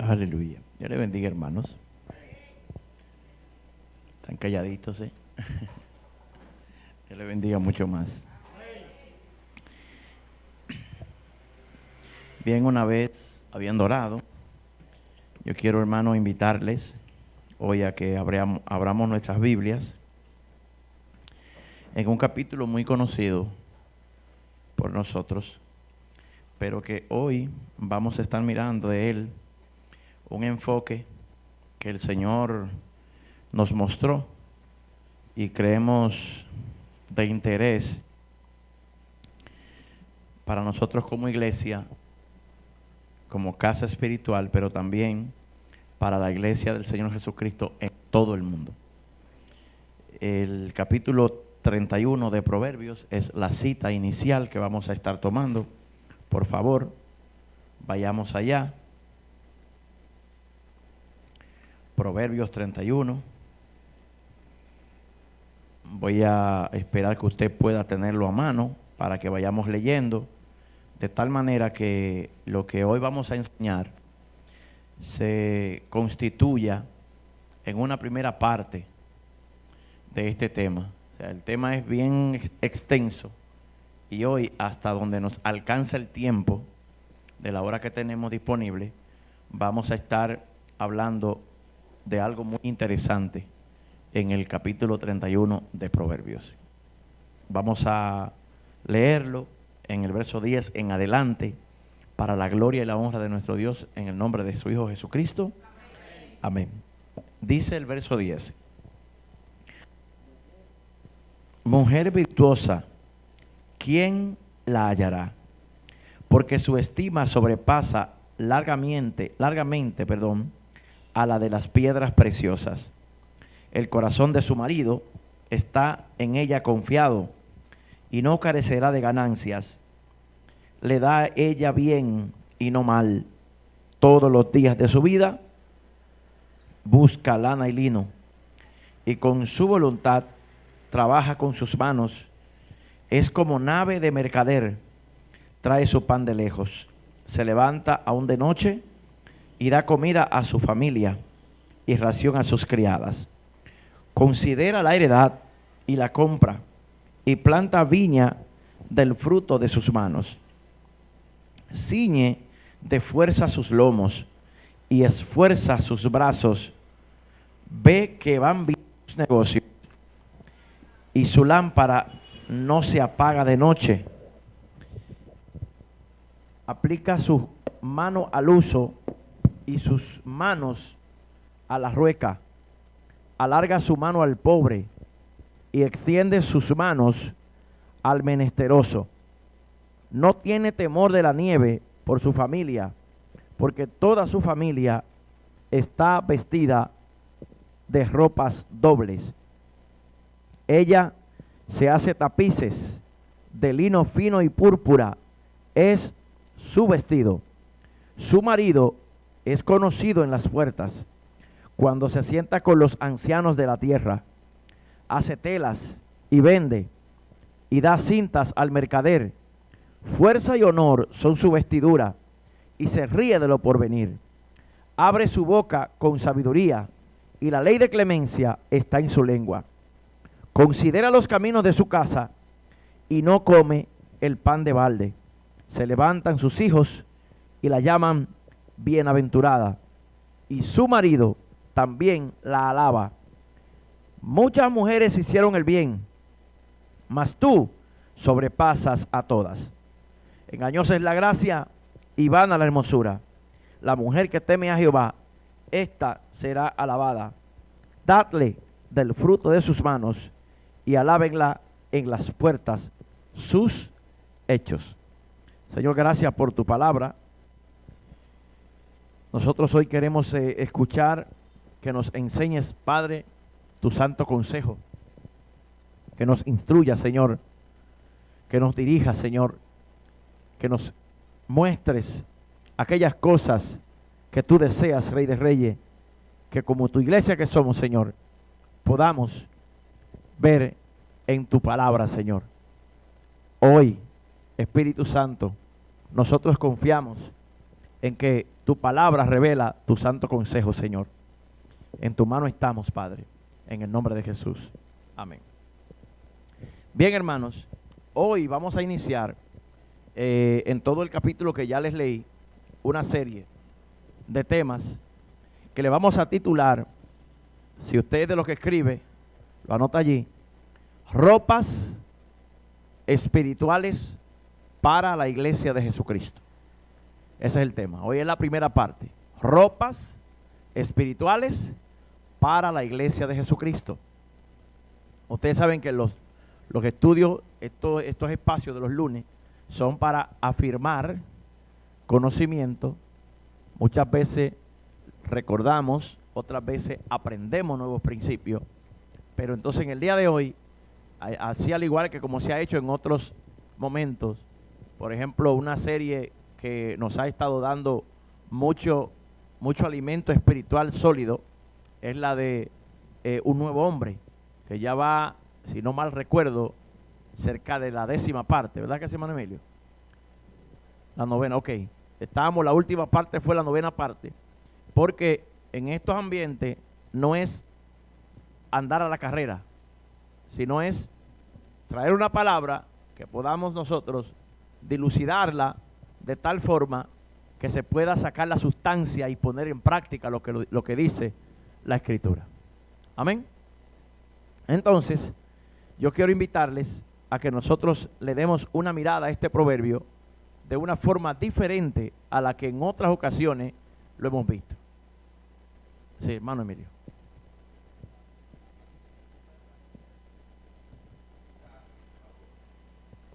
Aleluya. Dios le bendiga, hermanos. Están calladitos, ¿eh? Dios le bendiga mucho más. Bien, una vez habiendo orado, yo quiero, hermanos, invitarles hoy a que abramos nuestras Biblias en un capítulo muy conocido por nosotros, pero que hoy vamos a estar mirando de él un enfoque que el Señor nos mostró y creemos de interés para nosotros como iglesia, como casa espiritual, pero también para la iglesia del Señor Jesucristo en todo el mundo. El capítulo 31 de Proverbios es la cita inicial que vamos a estar tomando. Por favor, vayamos allá. Proverbios 31. Voy a esperar que usted pueda tenerlo a mano para que vayamos leyendo, de tal manera que lo que hoy vamos a enseñar se constituya en una primera parte de este tema. O sea, el tema es bien extenso y hoy, hasta donde nos alcanza el tiempo de la hora que tenemos disponible, vamos a estar hablando de algo muy interesante en el capítulo 31 de Proverbios. Vamos a leerlo en el verso 10 en adelante, para la gloria y la honra de nuestro Dios, en el nombre de su Hijo Jesucristo. Amén. Dice el verso 10: Mujer virtuosa, ¿quién la hallará? Porque su estima sobrepasa largamente, a la de las piedras preciosas. El corazón de su marido está en ella confiado y no carecerá de ganancias. Le da ella bien y no mal. Todos los días de su vida busca lana y lino, y con su voluntad trabaja con sus manos. Es como nave de mercader, trae su pan de lejos. Se levanta aún de noche y da comida a su familia y ración a sus criadas. Considera la heredad y la compra, y planta viña del fruto de sus manos. Ciñe de fuerza sus lomos y esfuerza sus brazos. Ve que van bien sus negocios, y su lámpara no se apaga de noche. Aplica su mano al uso y sus manos a la rueca. Alarga su mano al pobre y extiende sus manos al menesteroso. No tiene temor de la nieve por su familia, porque toda su familia está vestida de ropas dobles. Ella se hace tapices de lino fino y púrpura, es su vestido. Su marido es conocido en las puertas. Cuando se sienta con los ancianos de la tierra, hace telas y vende, y da cintas al mercader. Fuerza y honor son su vestidura, y se ríe de lo porvenir. Abre su boca con sabiduría, y la ley de clemencia está en su lengua. Considera los caminos de su casa, y no come el pan de balde. Se levantan sus hijos, y la llaman bienaventurada, y su marido también la alaba. Muchas mujeres hicieron el bien, mas tú sobrepasas a todas. Engañosa es la gracia y vana la hermosura. La mujer que teme a Jehová, ésta será alabada. Dadle del fruto de sus manos, y alábenla en las puertas sus hechos. Señor, gracias por tu palabra. Nosotros hoy queremos escuchar que nos enseñes, Padre, tu santo consejo, que nos instruya, Señor, que nos dirija, Señor, que nos muestres aquellas cosas que tú deseas, Rey de Reyes, que como tu iglesia que somos, Señor, podamos ver en tu palabra, Señor. Hoy, Espíritu Santo, nosotros confiamos en que Tu palabra revela tu santo consejo, Señor. En tu mano estamos, Padre, en el nombre de Jesús. Amén. Bien, hermanos, hoy vamos a iniciar en todo el capítulo que ya les leí, una serie de temas que le vamos a titular, si usted es de los que escribe, lo anota allí, ropas espirituales para la iglesia de Jesucristo. Ese es el tema. Hoy es la primera parte. Ropas espirituales para la iglesia de Jesucristo. Ustedes saben que los estudios, estos espacios de los lunes, son para afirmar conocimiento. Muchas veces recordamos, otras veces aprendemos nuevos principios. Pero entonces en el día de hoy, así al igual que como se ha hecho en otros momentos, por ejemplo, una serie que nos ha estado dando mucho alimento espiritual sólido, es la de Un Nuevo Hombre, que ya va, si no mal recuerdo, cerca de la 10ª parte, ¿verdad que sí, hermano Emilio? La 9ª, ok. La última parte fue la 9ª parte, porque en estos ambientes no es andar a la carrera, sino es traer una palabra que podamos nosotros dilucidarla de tal forma que se pueda sacar la sustancia y poner en práctica lo que dice la Escritura. Amén. Entonces, yo quiero invitarles a que nosotros le demos una mirada a este proverbio de una forma diferente a la que en otras ocasiones lo hemos visto. Sí, hermano Emilio.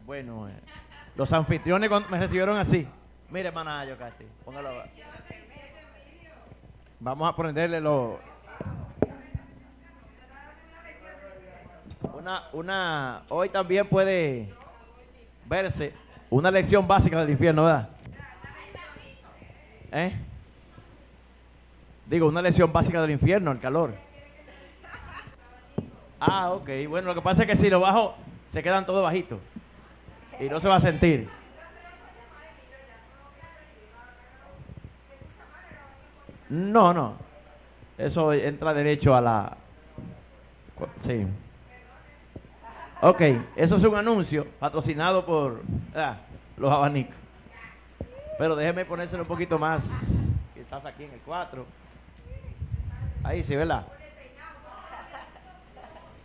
Bueno, los anfitriones me recibieron así. Mire, hermana Yocasti, póngalo. Vamos a aprenderle hoy también puede verse una lección básica del infierno, ¿verdad? Digo, una lección básica del infierno, el calor. Ah, ok. Bueno, lo que pasa es que si lo bajo, se quedan todos bajitos. Y no se va a sentir. No. Eso entra derecho a la... Sí. Ok, eso es un anuncio patrocinado por los abanicos. Pero déjeme ponérselo un poquito más, quizás aquí en el 4. Ahí sí, ¿verdad?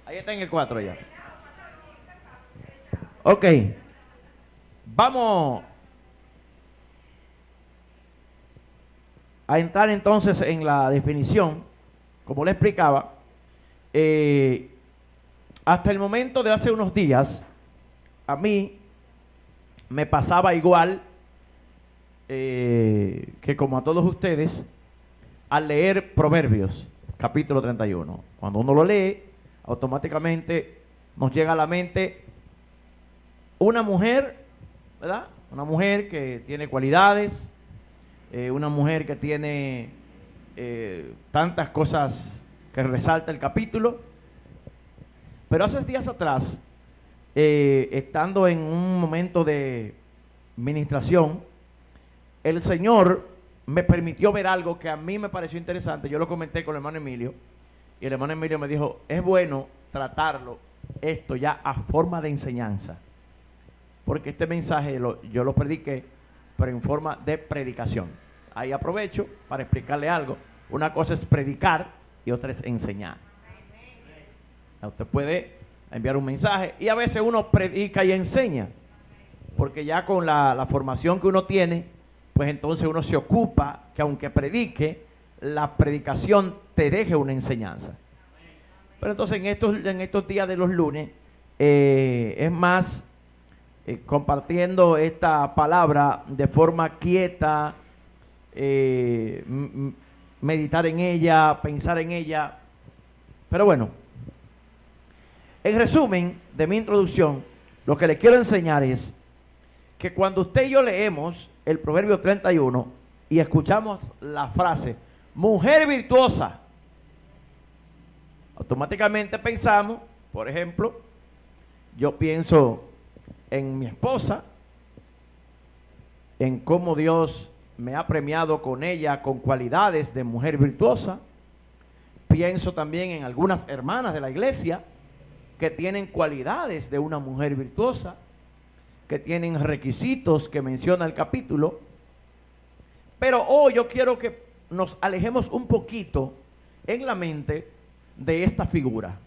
Ahí está en el 4 ya. Ok. Vamos a entrar entonces en la definición. Como le explicaba, hasta el momento de hace unos días, a mí me pasaba igual que como a todos ustedes, al leer Proverbios, capítulo 31. Cuando uno lo lee, automáticamente nos llega a la mente una mujer, ¿verdad? Una mujer que tiene cualidades, una mujer que tiene tantas cosas que resalta el capítulo. Pero hace días atrás, estando en un momento de ministración, el Señor me permitió ver algo que a mí me pareció interesante. Yo lo comenté con el hermano Emilio, y el hermano Emilio me dijo, es bueno tratarlo, esto ya a forma de enseñanza, porque este mensaje yo lo prediqué, pero en forma de predicación. Ahí aprovecho para explicarle algo. Una cosa es predicar y otra es enseñar. Usted puede enviar un mensaje y a veces uno predica y enseña, porque ya con la formación que uno tiene, pues entonces uno se ocupa que aunque predique, la predicación te deje una enseñanza. Pero entonces en estos días de los lunes, es más compartiendo esta palabra de forma quieta, meditar en ella, pensar en ella. Pero bueno, en resumen de mi introducción, lo que les quiero enseñar es que cuando usted y yo leemos el Proverbio 31 y escuchamos la frase, mujer virtuosa, automáticamente pensamos, por ejemplo, yo pienso en mi esposa, en cómo Dios me ha premiado con ella con cualidades de mujer virtuosa. Pienso también en algunas hermanas de la iglesia que tienen cualidades de una mujer virtuosa, que tienen requisitos que menciona el capítulo. Pero hoy yo quiero que nos alejemos un poquito en la mente de esta figura.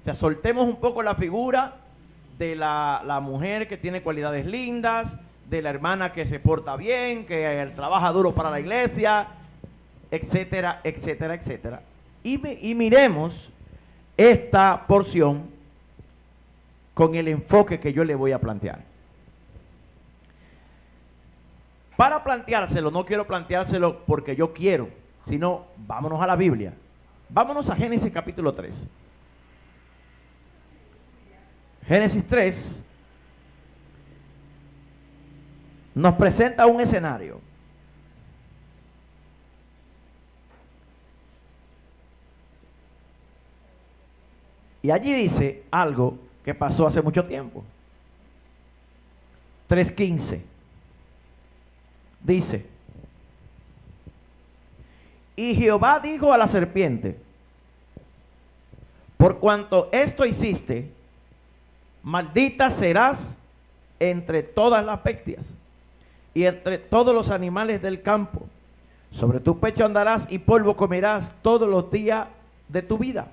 O sea, soltemos un poco la figura de la mujer que tiene cualidades lindas, de la hermana que se porta bien, que trabaja duro para la iglesia, etcétera, etcétera, etcétera. Y miremos esta porción con el enfoque que yo le voy a plantear. Para planteárselo, no quiero planteárselo porque yo quiero, sino vámonos a la Biblia. Vámonos a Génesis capítulo 3. Génesis 3 nos presenta un escenario. Y allí dice algo que pasó hace mucho tiempo. 3:15. Dice: y Jehová dijo a la serpiente: por cuanto esto hiciste, maldita serás entre todas las bestias y entre todos los animales del campo. Sobre tu pecho andarás y polvo comerás todos los días de tu vida.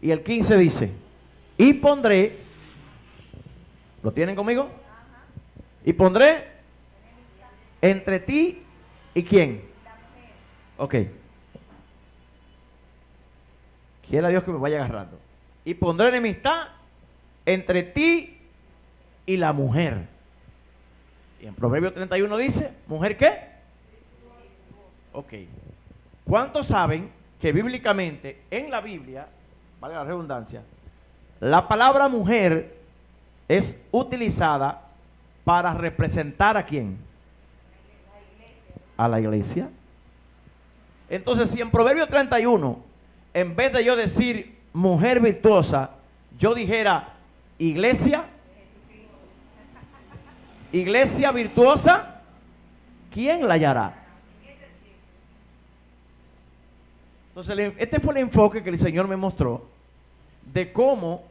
Y el 15 dice: y pondré, ¿lo tienen conmigo? Y pondré entre ti y ¿quién? Ok. Quiera Dios que me vaya agarrando. Y pondré enemistad entre ti y la mujer. Y en Proverbios 31 dice: ¿mujer qué? Ok. ¿Cuántos saben que bíblicamente, en la Biblia, vale la redundancia, la palabra mujer es utilizada para representar a quién? A la iglesia. Entonces, si en Proverbios 31, en vez de yo decir mujer virtuosa, yo dijera iglesia virtuosa, ¿quién la hallará? Entonces, este fue el enfoque que el Señor me mostró de cómo,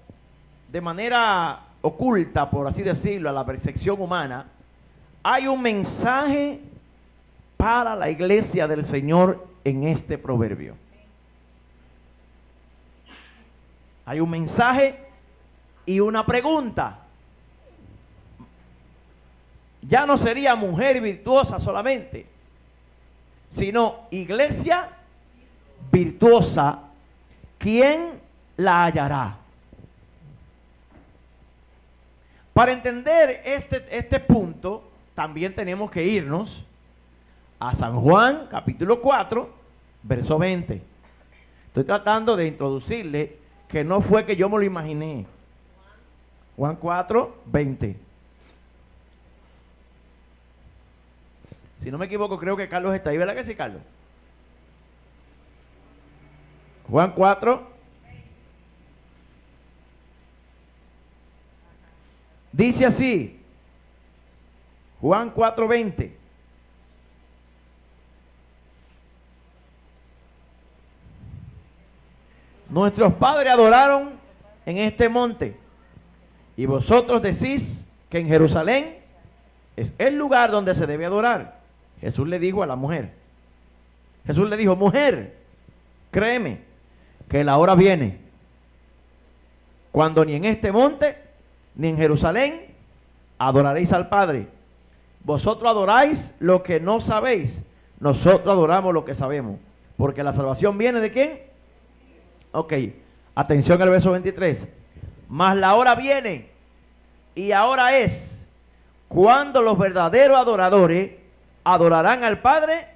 de manera oculta, por así decirlo, a la percepción humana, hay un mensaje para la iglesia del Señor en este proverbio. Hay un mensaje y una pregunta. Ya no sería mujer virtuosa solamente, sino iglesia virtuosa, ¿quién la hallará? Para entender este punto, también tenemos que irnos a San Juan, capítulo 4, verso 20. Estoy tratando de introducirle que no fue que yo me lo imaginé. Juan 4, 20. Si no me equivoco, creo que Carlos está ahí, ¿verdad que sí, Carlos? Juan 4. Dice así, Juan 4, 20. Nuestros padres adoraron en este monte, y vosotros decís que en Jerusalén es el lugar donde se debe adorar. Jesús le dijo a la mujer, Jesús le dijo: mujer, créeme que la hora viene cuando ni en este monte ni en Jerusalén adoraréis al Padre. Vosotros adoráis lo que no sabéis, nosotros adoramos lo que sabemos, porque la salvación viene ¿de quién? Ok, atención al verso 23. Mas la hora viene y ahora es cuando los verdaderos adoradores adorarán al Padre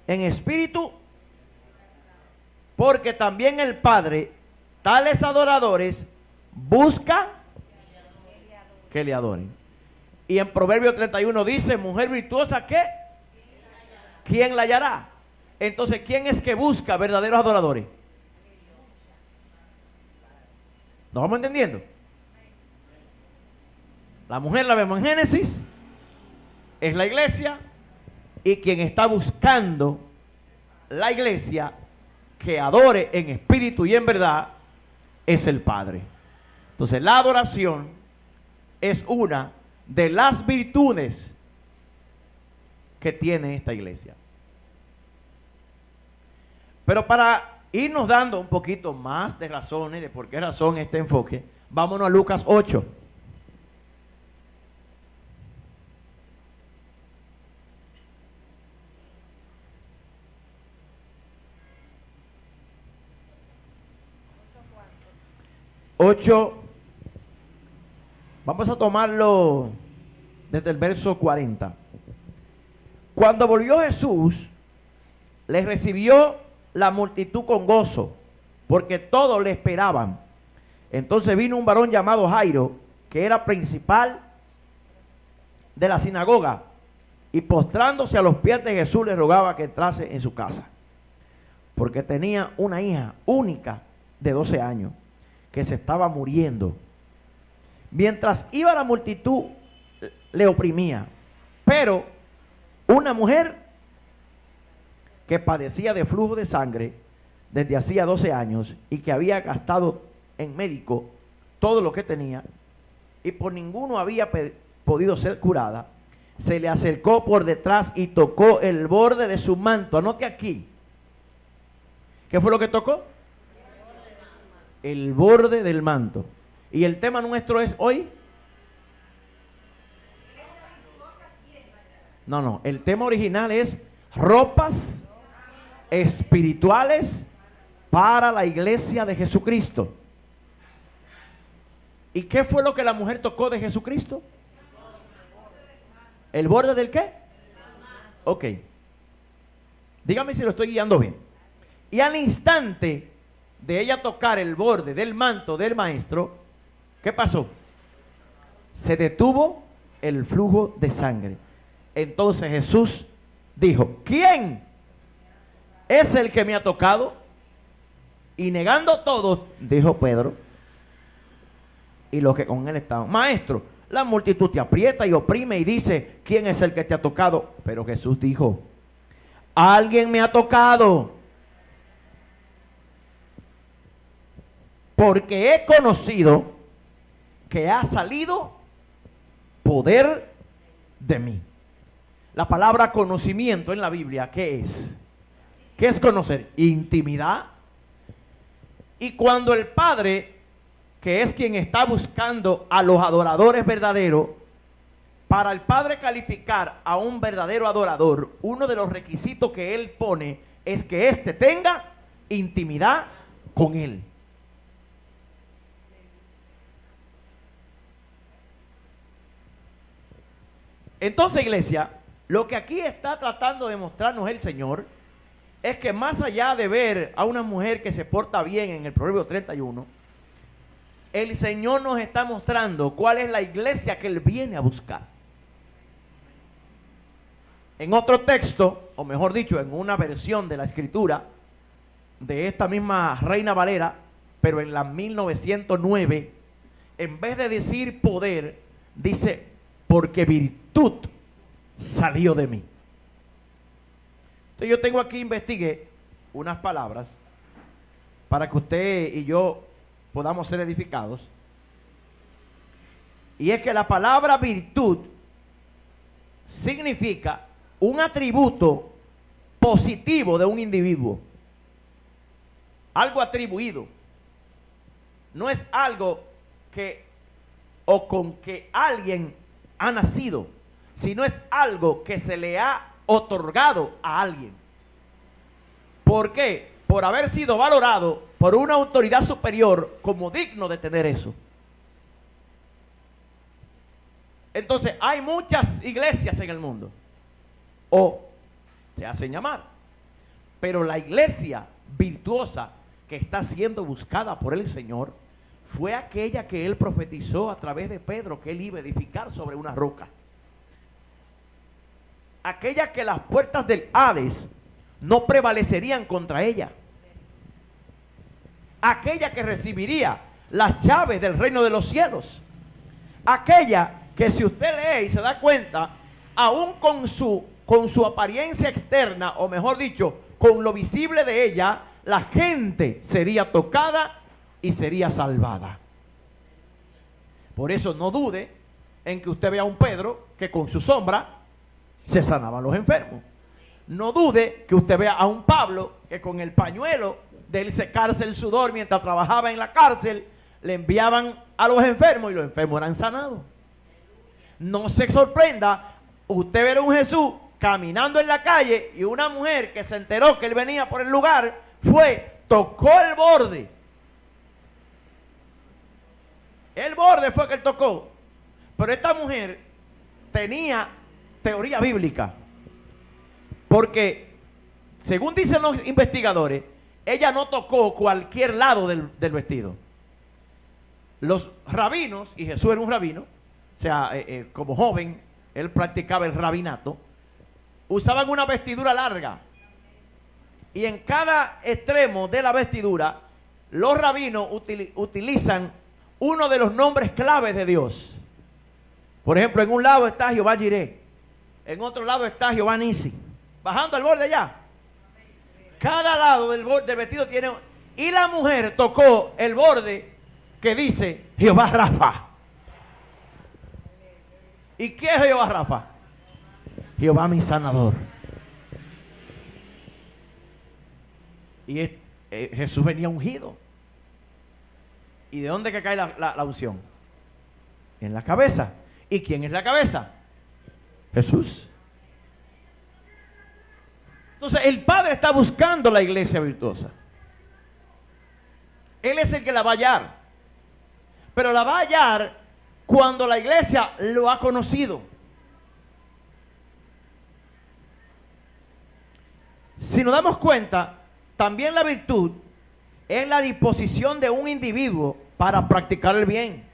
en espíritu, porque también el Padre tales adoradores busca que le adoren. Y en Proverbios 31 dice: mujer virtuosa, ¿qué? ¿Quién la hallará? Entonces, ¿quién es que busca verdaderos adoradores? ¿Nos vamos entendiendo? La mujer la vemos en Génesis, es la iglesia, Y quien está buscando la iglesia que adore en espíritu y en verdad es el Padre. Entonces la adoración es una de las virtudes que tiene esta iglesia. Pero para irnos dando un poquito más de razones de por qué razón este enfoque, vámonos a Lucas 8. Vamos a tomarlo desde el verso 40. Cuando volvió Jesús, les recibió la multitud con gozo, porque todos le esperaban. Entonces vino un varón llamado Jairo, que era principal de la sinagoga, y postrándose a los pies de Jesús le rogaba que entrase en su casa, porque tenía una hija única de 12 años, que se estaba muriendo. Mientras iba la multitud, le oprimía. Pero una mujer que padecía de flujo de sangre desde hacía 12 años y que había gastado en médico todo lo que tenía y por ninguno había podido ser curada, se le acercó por detrás y tocó el borde de su manto. Anote aquí. ¿Qué fue lo que tocó? El borde del manto. Y el tema nuestro es hoy. No, el tema original es ropas espirituales para la iglesia de Jesucristo. ¿Y qué fue lo que la mujer tocó de Jesucristo? ¿El borde del qué? Ok. Dígame si lo estoy guiando bien. Y al instante de ella tocar el borde del manto del maestro, ¿qué pasó? Se detuvo el flujo de sangre. Entonces Jesús dijo: ¿quién es el que me ha tocado? Y negando todo, dijo Pedro y los que con él estaban: maestro, la multitud te aprieta y oprime y dice: ¿quién es el que te ha tocado? Pero Jesús dijo: alguien me ha tocado, porque he conocido que ha salido poder de mí. La palabra conocimiento en la Biblia, ¿qué es? ¿Qué es conocer? Intimidad. Y cuando el Padre, que es quien está buscando a los adoradores verdaderos, para el Padre calificar a un verdadero adorador, uno de los requisitos que Él pone es que éste tenga intimidad con Él. Entonces, iglesia, lo que aquí está tratando de mostrarnos el Señor es que más allá de ver a una mujer que se porta bien en el Proverbio 31, el Señor nos está mostrando cuál es la iglesia que Él viene a buscar. En otro texto, o mejor dicho, en una versión de la Escritura de esta misma Reina Valera, pero en la 1909, en vez de decir poder, dice: porque virtud salió de mí. Entonces yo tengo aquí, investigué unas palabras para que usted y yo podamos ser edificados. Y es que la palabra virtud significa un atributo positivo de un individuo. Algo atribuido. No es algo que o con que alguien ha nacido, sino es algo que se le ha otorgado a alguien. ¿Por qué? Por haber sido valorado por una autoridad superior como digno de tener eso. Entonces hay muchas iglesias en el mundo, o se hacen llamar, pero la iglesia virtuosa que está siendo buscada por el Señor fue aquella que Él profetizó a través de Pedro que Él iba a edificar sobre una roca. Aquella que las puertas del Hades no prevalecerían contra ella. Aquella que recibiría las llaves del reino de los cielos. Aquella que, si usted lee y se da cuenta, aún con su con su apariencia externa, o mejor dicho, con lo visible de ella, la gente sería tocada y sería salvada. Por eso no dude en que usted vea a un Pedro que con su sombra se sanaban los enfermos. No dude que usted vea a un Pablo que con el pañuelo de él secarse el sudor mientras trabajaba en la cárcel, le enviaban a los enfermos y los enfermos eran sanados. No se sorprenda usted ver a un Jesús caminando en la calle y una mujer que se enteró que él venía por el lugar, tocó el borde. El borde fue que él tocó. Pero esta mujer tenía teoría bíblica. Porque, según dicen los investigadores, ella no tocó cualquier lado del vestido. Los rabinos, y Jesús era un rabino, o sea, como joven, él practicaba el rabinato, usaban una vestidura larga. Y en cada extremo de la vestidura, los rabinos utilizan uno de los nombres claves de Dios. Por ejemplo, en un lado está Jehová Jireh, en otro lado está Jehová Nisi. Bajando al borde allá. Cada lado del vestido tiene... Y la mujer tocó el borde que dice Jehová Rafa. ¿Y qué es Jehová Rafa? Jehová mi sanador. Y Jesús venía ungido. ¿Y de dónde que cae la unción? En la cabeza. ¿Y quién es la cabeza? Jesús. Entonces el Padre está buscando la iglesia virtuosa. Él es el que la va a hallar. Pero la va a hallar cuando la iglesia lo ha conocido. Si nos damos cuenta, también la virtud es la disposición de un individuo para practicar el bien.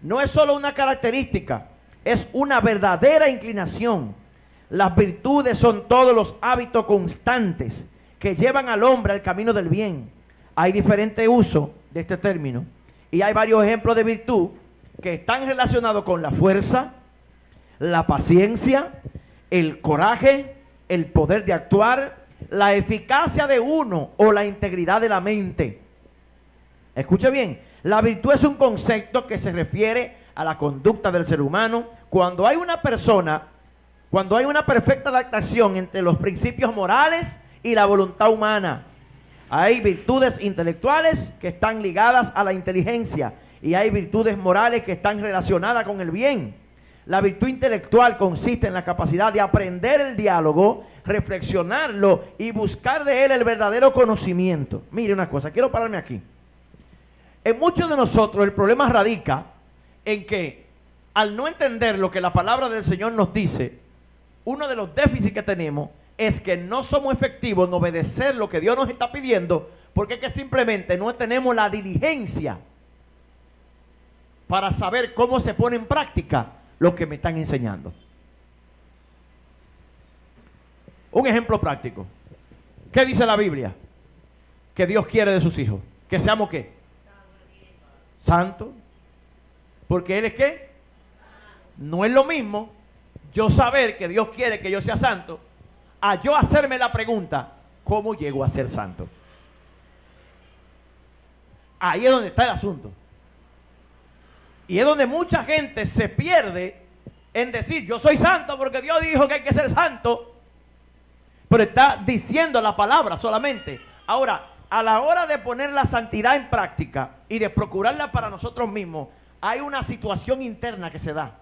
No es solo una característica, es una verdadera inclinación. Las virtudes son todos los hábitos constantes que llevan al hombre al camino del bien. Hay diferentes usos de este término y hay varios ejemplos de virtud que están relacionados con la fuerza, la paciencia, el coraje, el poder de actuar, la eficacia de uno o la integridad de la mente. Escuche bien, la virtud es un concepto que se refiere a la conducta del ser humano cuando hay una perfecta adaptación entre los principios morales y la voluntad humana. Hay virtudes intelectuales que están ligadas a la inteligencia y hay virtudes morales que están relacionadas con el bien. La virtud intelectual consiste en la capacidad de aprender el diálogo, reflexionarlo y buscar de él el verdadero conocimiento. Mire una cosa, quiero pararme aquí. En muchos de nosotros el problema radica en que al no entender lo que la palabra del Señor nos dice, uno de los déficits que tenemos es que no somos efectivos en obedecer lo que Dios nos está pidiendo, porque es que simplemente no tenemos la diligencia para saber cómo se pone en práctica lo que me están enseñando. Un ejemplo práctico. ¿Qué dice la Biblia? Que Dios quiere de sus hijos. Que seamos ¿qué? Santos. Porque Él es ¿qué? No es lo mismo yo saber que Dios quiere que yo sea santo a yo hacerme la pregunta, ¿cómo llego a ser santo? Ahí es donde está el asunto. Y es donde mucha gente se pierde en decir, yo soy santo porque Dios dijo que hay que ser santo, pero está diciendo la palabra solamente. Ahora, a la hora de poner la santidad en práctica y de procurarla para nosotros mismos, hay una situación interna que se da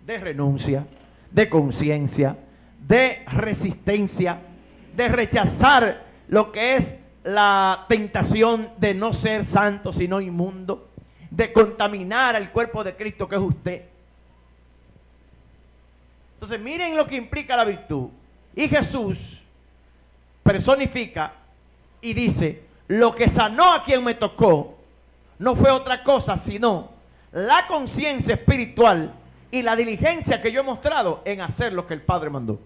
de renuncia, de conciencia, de resistencia, de rechazar lo que es la tentación de no ser santo sino inmundo, de contaminar al cuerpo de Cristo que es usted. Entonces miren lo que implica la virtud. Y Jesús personifica y dice, lo que sanó a quien me tocó no fue otra cosa sino la conciencia espiritual y la diligencia que yo he mostrado en hacer lo que el Padre mandó.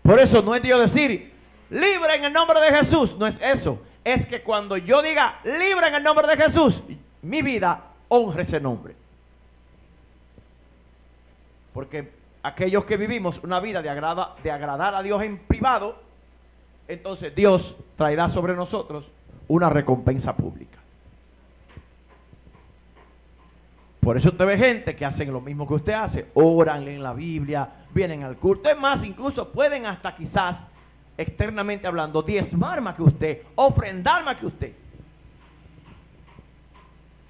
Por eso no es Dios decir, libre en el nombre de Jesús. No es eso. Es que cuando yo diga, libre en el nombre de Jesús, mi vida honre ese nombre. Porque aquellos que vivimos una vida de agradar a Dios en privado, entonces Dios traerá sobre nosotros una recompensa pública. Por eso usted ve gente que hacen lo mismo que usted hace, oran, leen la Biblia, vienen al culto. Es más, incluso pueden hasta quizás, externamente hablando, diezmar más que usted, ofrendar más que usted.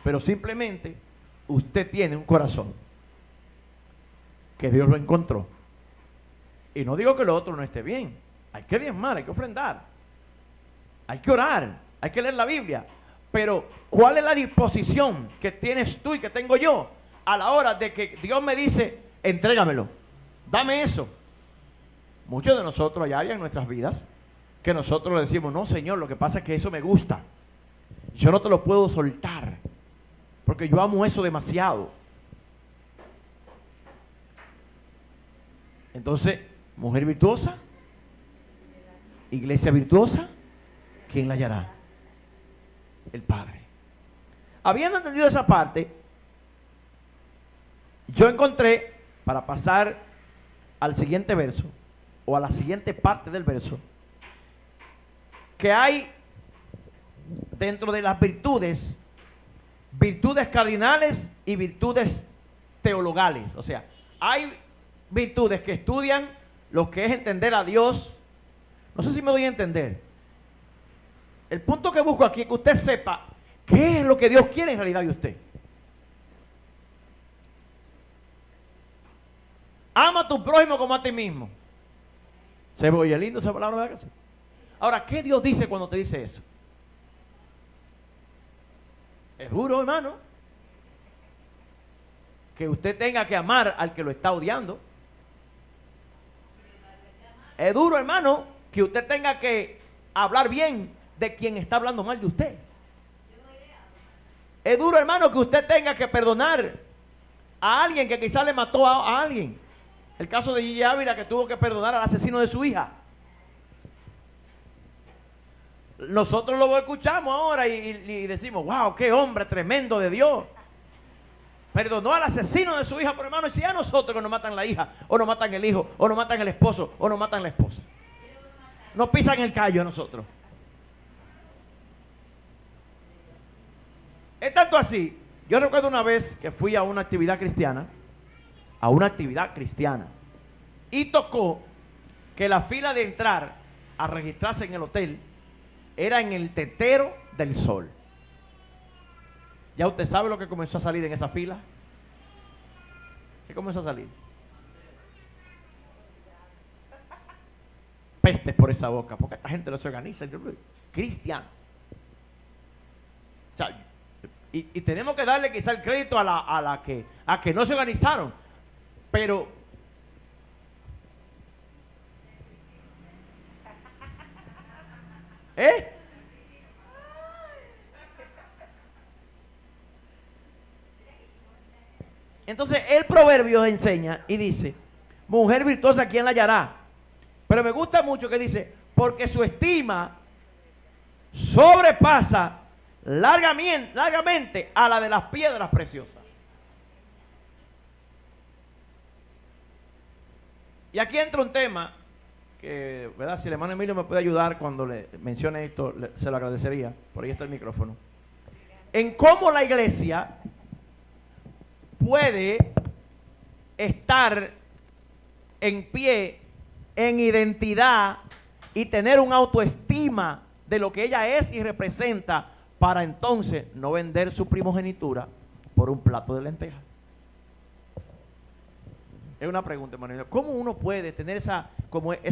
Pero simplemente usted tiene un corazón que Dios lo encontró. Y no digo que lo otro no esté bien. Hay que diezmar, hay que ofrendar, hay que orar, hay que leer la Biblia. Pero ¿cuál es la disposición que tienes tú y que tengo yo a la hora de que Dios me dice, entrégamelo, dame eso? Muchos de nosotros hay áreas en nuestras vidas que nosotros le decimos, no, Señor, lo que pasa es que eso me gusta. Yo no te lo puedo soltar porque yo amo eso demasiado. Entonces, mujer virtuosa, iglesia virtuosa, ¿quién la hallará? El Padre. Habiendo entendido esa parte, yo encontré, para pasar al siguiente verso, o a la siguiente parte del verso, que hay dentro de las virtudes, virtudes cardinales y virtudes teologales. O sea, hay virtudes que estudian lo que es entender a Dios. No sé si me doy a entender. El punto que busco aquí es que usted sepa qué es lo que Dios quiere en realidad de usted. Ama a tu prójimo como a ti mismo. ¿Se oye lindo esa palabra, verdad que sí? Ahora, ¿qué Dios dice cuando te dice eso? Es duro, hermano, que usted tenga que amar al que lo está odiando. Es duro, hermano, que usted tenga que hablar bien de quien está hablando mal de usted. Es duro, hermano, que usted tenga que perdonar a alguien que quizás le mató a alguien. El caso de Gigi Ávila, que tuvo que perdonar al asesino de su hija. Nosotros lo escuchamos ahora y decimos, wow, qué hombre tremendo de Dios. Perdonó al asesino de su hija, pero hermano, y si a nosotros que nos matan la hija, o nos matan el hijo, o nos matan el esposo, o nos matan la esposa, nos pisan el callo a nosotros. Es tanto así, yo recuerdo una vez que fui a una actividad cristiana, y tocó que la fila de entrar a registrarse en el hotel era en el Tetero del Sol. ¿Ya usted sabe lo que comenzó a salir en esa fila? ¿Qué comenzó a salir? Pestes por esa boca, porque esta gente no se organiza. Cristiano. O sea, y tenemos que darle quizá el crédito a que no se organizaron. Pero entonces el proverbio enseña y dice, mujer virtuosa, ¿quién la hallará? Pero me gusta mucho que dice, porque su estima sobrepasa largamente a la de las piedras preciosas. Y aquí entra un tema que, ¿verdad? Si el hermano Emilio me puede ayudar cuando le mencione esto, se lo agradecería. Por ahí está el micrófono. En cómo la iglesia puede estar en pie, en identidad y tener una autoestima de lo que ella es y representa, para entonces no vender su primogenitura por un plato de lentejas. Es una pregunta, hermano. ¿Cómo uno puede tener esa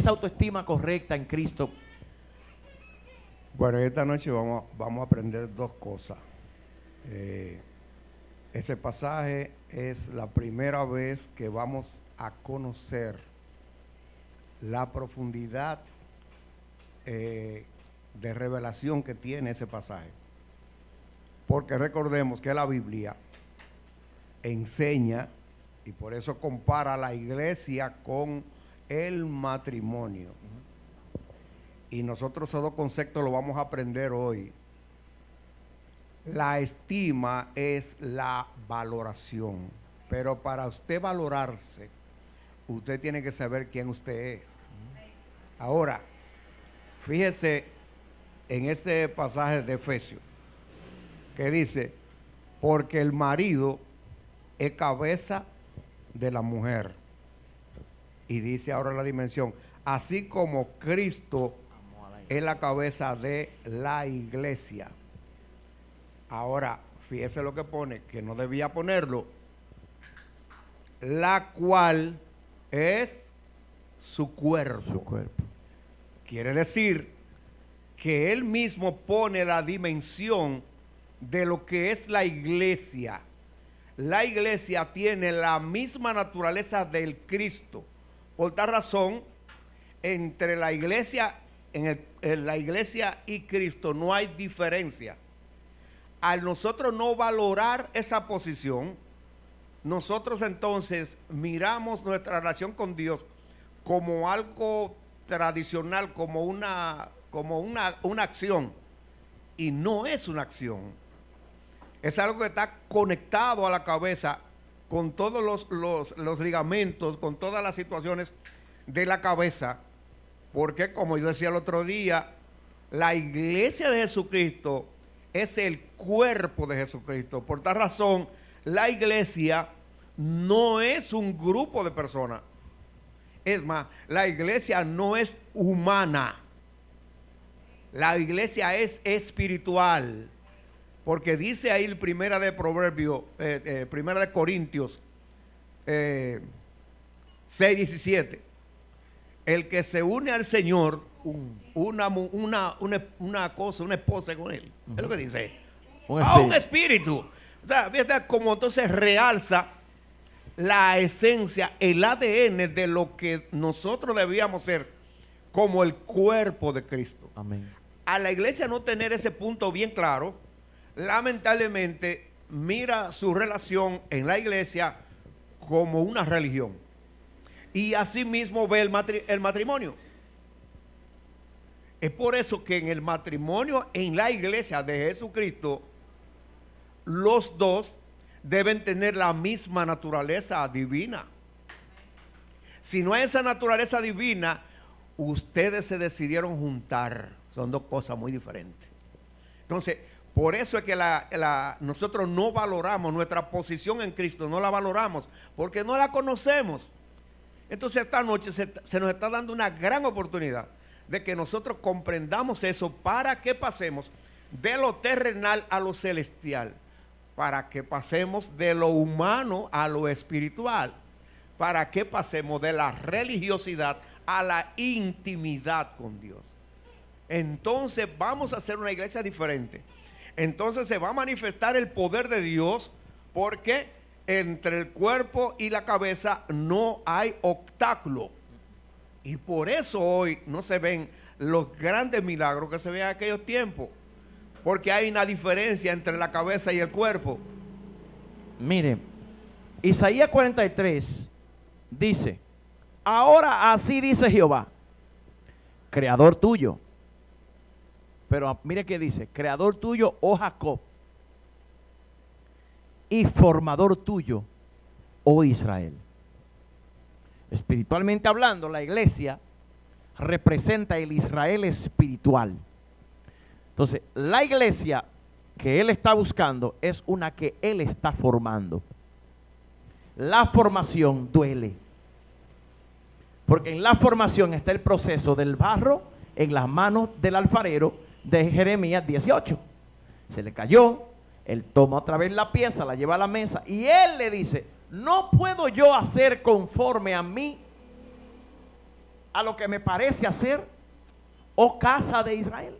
autoestima correcta en Cristo? Bueno, esta noche vamos a aprender dos cosas. Ese pasaje es la primera vez que vamos a conocer la profundidad de revelación que tiene ese pasaje. Porque recordemos que la Biblia enseña, y por eso compara la iglesia con el matrimonio. Y nosotros esos dos conceptos los vamos a aprender hoy. La estima es la valoración, pero para usted valorarse, usted tiene que saber quién usted es. Ahora, fíjese en este pasaje de Efesios, que dice, porque el marido es cabeza de la mujer. Y dice ahora la dimensión, así como Cristo es la cabeza de la iglesia. Ahora, fíjese lo que pone, que no debía ponerlo, la cual es su cuerpo. Su cuerpo. Quiere decir que él mismo pone la dimensión de lo que es la iglesia. La iglesia tiene la misma naturaleza del Cristo. Por tal razón, entre la iglesia, en la iglesia y Cristo no hay diferencia. Al nosotros no valorar esa posición, nosotros entonces miramos nuestra relación con Dios como algo tradicional, como una acción, y no es una acción. Es algo que está conectado a la cabeza con todos los ligamentos, con todas las situaciones de la cabeza, porque como yo decía el otro día, la iglesia de Jesucristo es el cuerpo de Jesucristo. Por tal razón, la iglesia no es un grupo de personas. Es más, la iglesia no es humana. La iglesia es espiritual. Porque dice ahí el primera de Proverbios, primera de Corintios 6:17. El que se une al Señor, una esposa con él. Es lo que dice. Un espíritu. O sea, fíjate cómo entonces realza la esencia, el ADN de lo que nosotros debíamos ser como el cuerpo de Cristo. Amén. A la iglesia no tener ese punto bien claro, lamentablemente mira su relación en la iglesia como una religión. Y así mismo ve el matrimonio. Es por eso que en el matrimonio, en la iglesia de Jesucristo, los dos deben tener la misma naturaleza divina. Si no hay esa naturaleza divina, ustedes se decidieron juntar. Son dos cosas muy diferentes. Entonces, por eso es que nosotros no valoramos nuestra posición en Cristo, no la valoramos, porque no la conocemos. Entonces esta noche se nos está dando una gran oportunidad de que nosotros comprendamos eso para que pasemos de lo terrenal a lo celestial, para que pasemos de lo humano a lo espiritual, para que pasemos de la religiosidad a la intimidad con Dios. Entonces vamos a hacer una iglesia diferente. Entonces se va a manifestar el poder de Dios, porque entre el cuerpo y la cabeza no hay obstáculo. Y por eso hoy no se ven los grandes milagros que se ven en aquellos tiempos, porque hay una diferencia entre la cabeza y el cuerpo. Mire, Isaías 43 dice: ahora así dice Jehová, creador tuyo. Pero mire que dice: creador tuyo, oh Jacob, y formador tuyo, oh Israel. Espiritualmente hablando, la iglesia representa el Israel espiritual. Entonces, la iglesia que él está buscando es una que él está formando. La formación duele, porque en la formación está el proceso del barro en las manos del alfarero de Jeremías 18. Se le cayó, él toma otra vez la pieza, la lleva a la mesa y él le dice: no puedo yo hacer conforme a mí, a lo que me parece hacer, oh casa de Israel.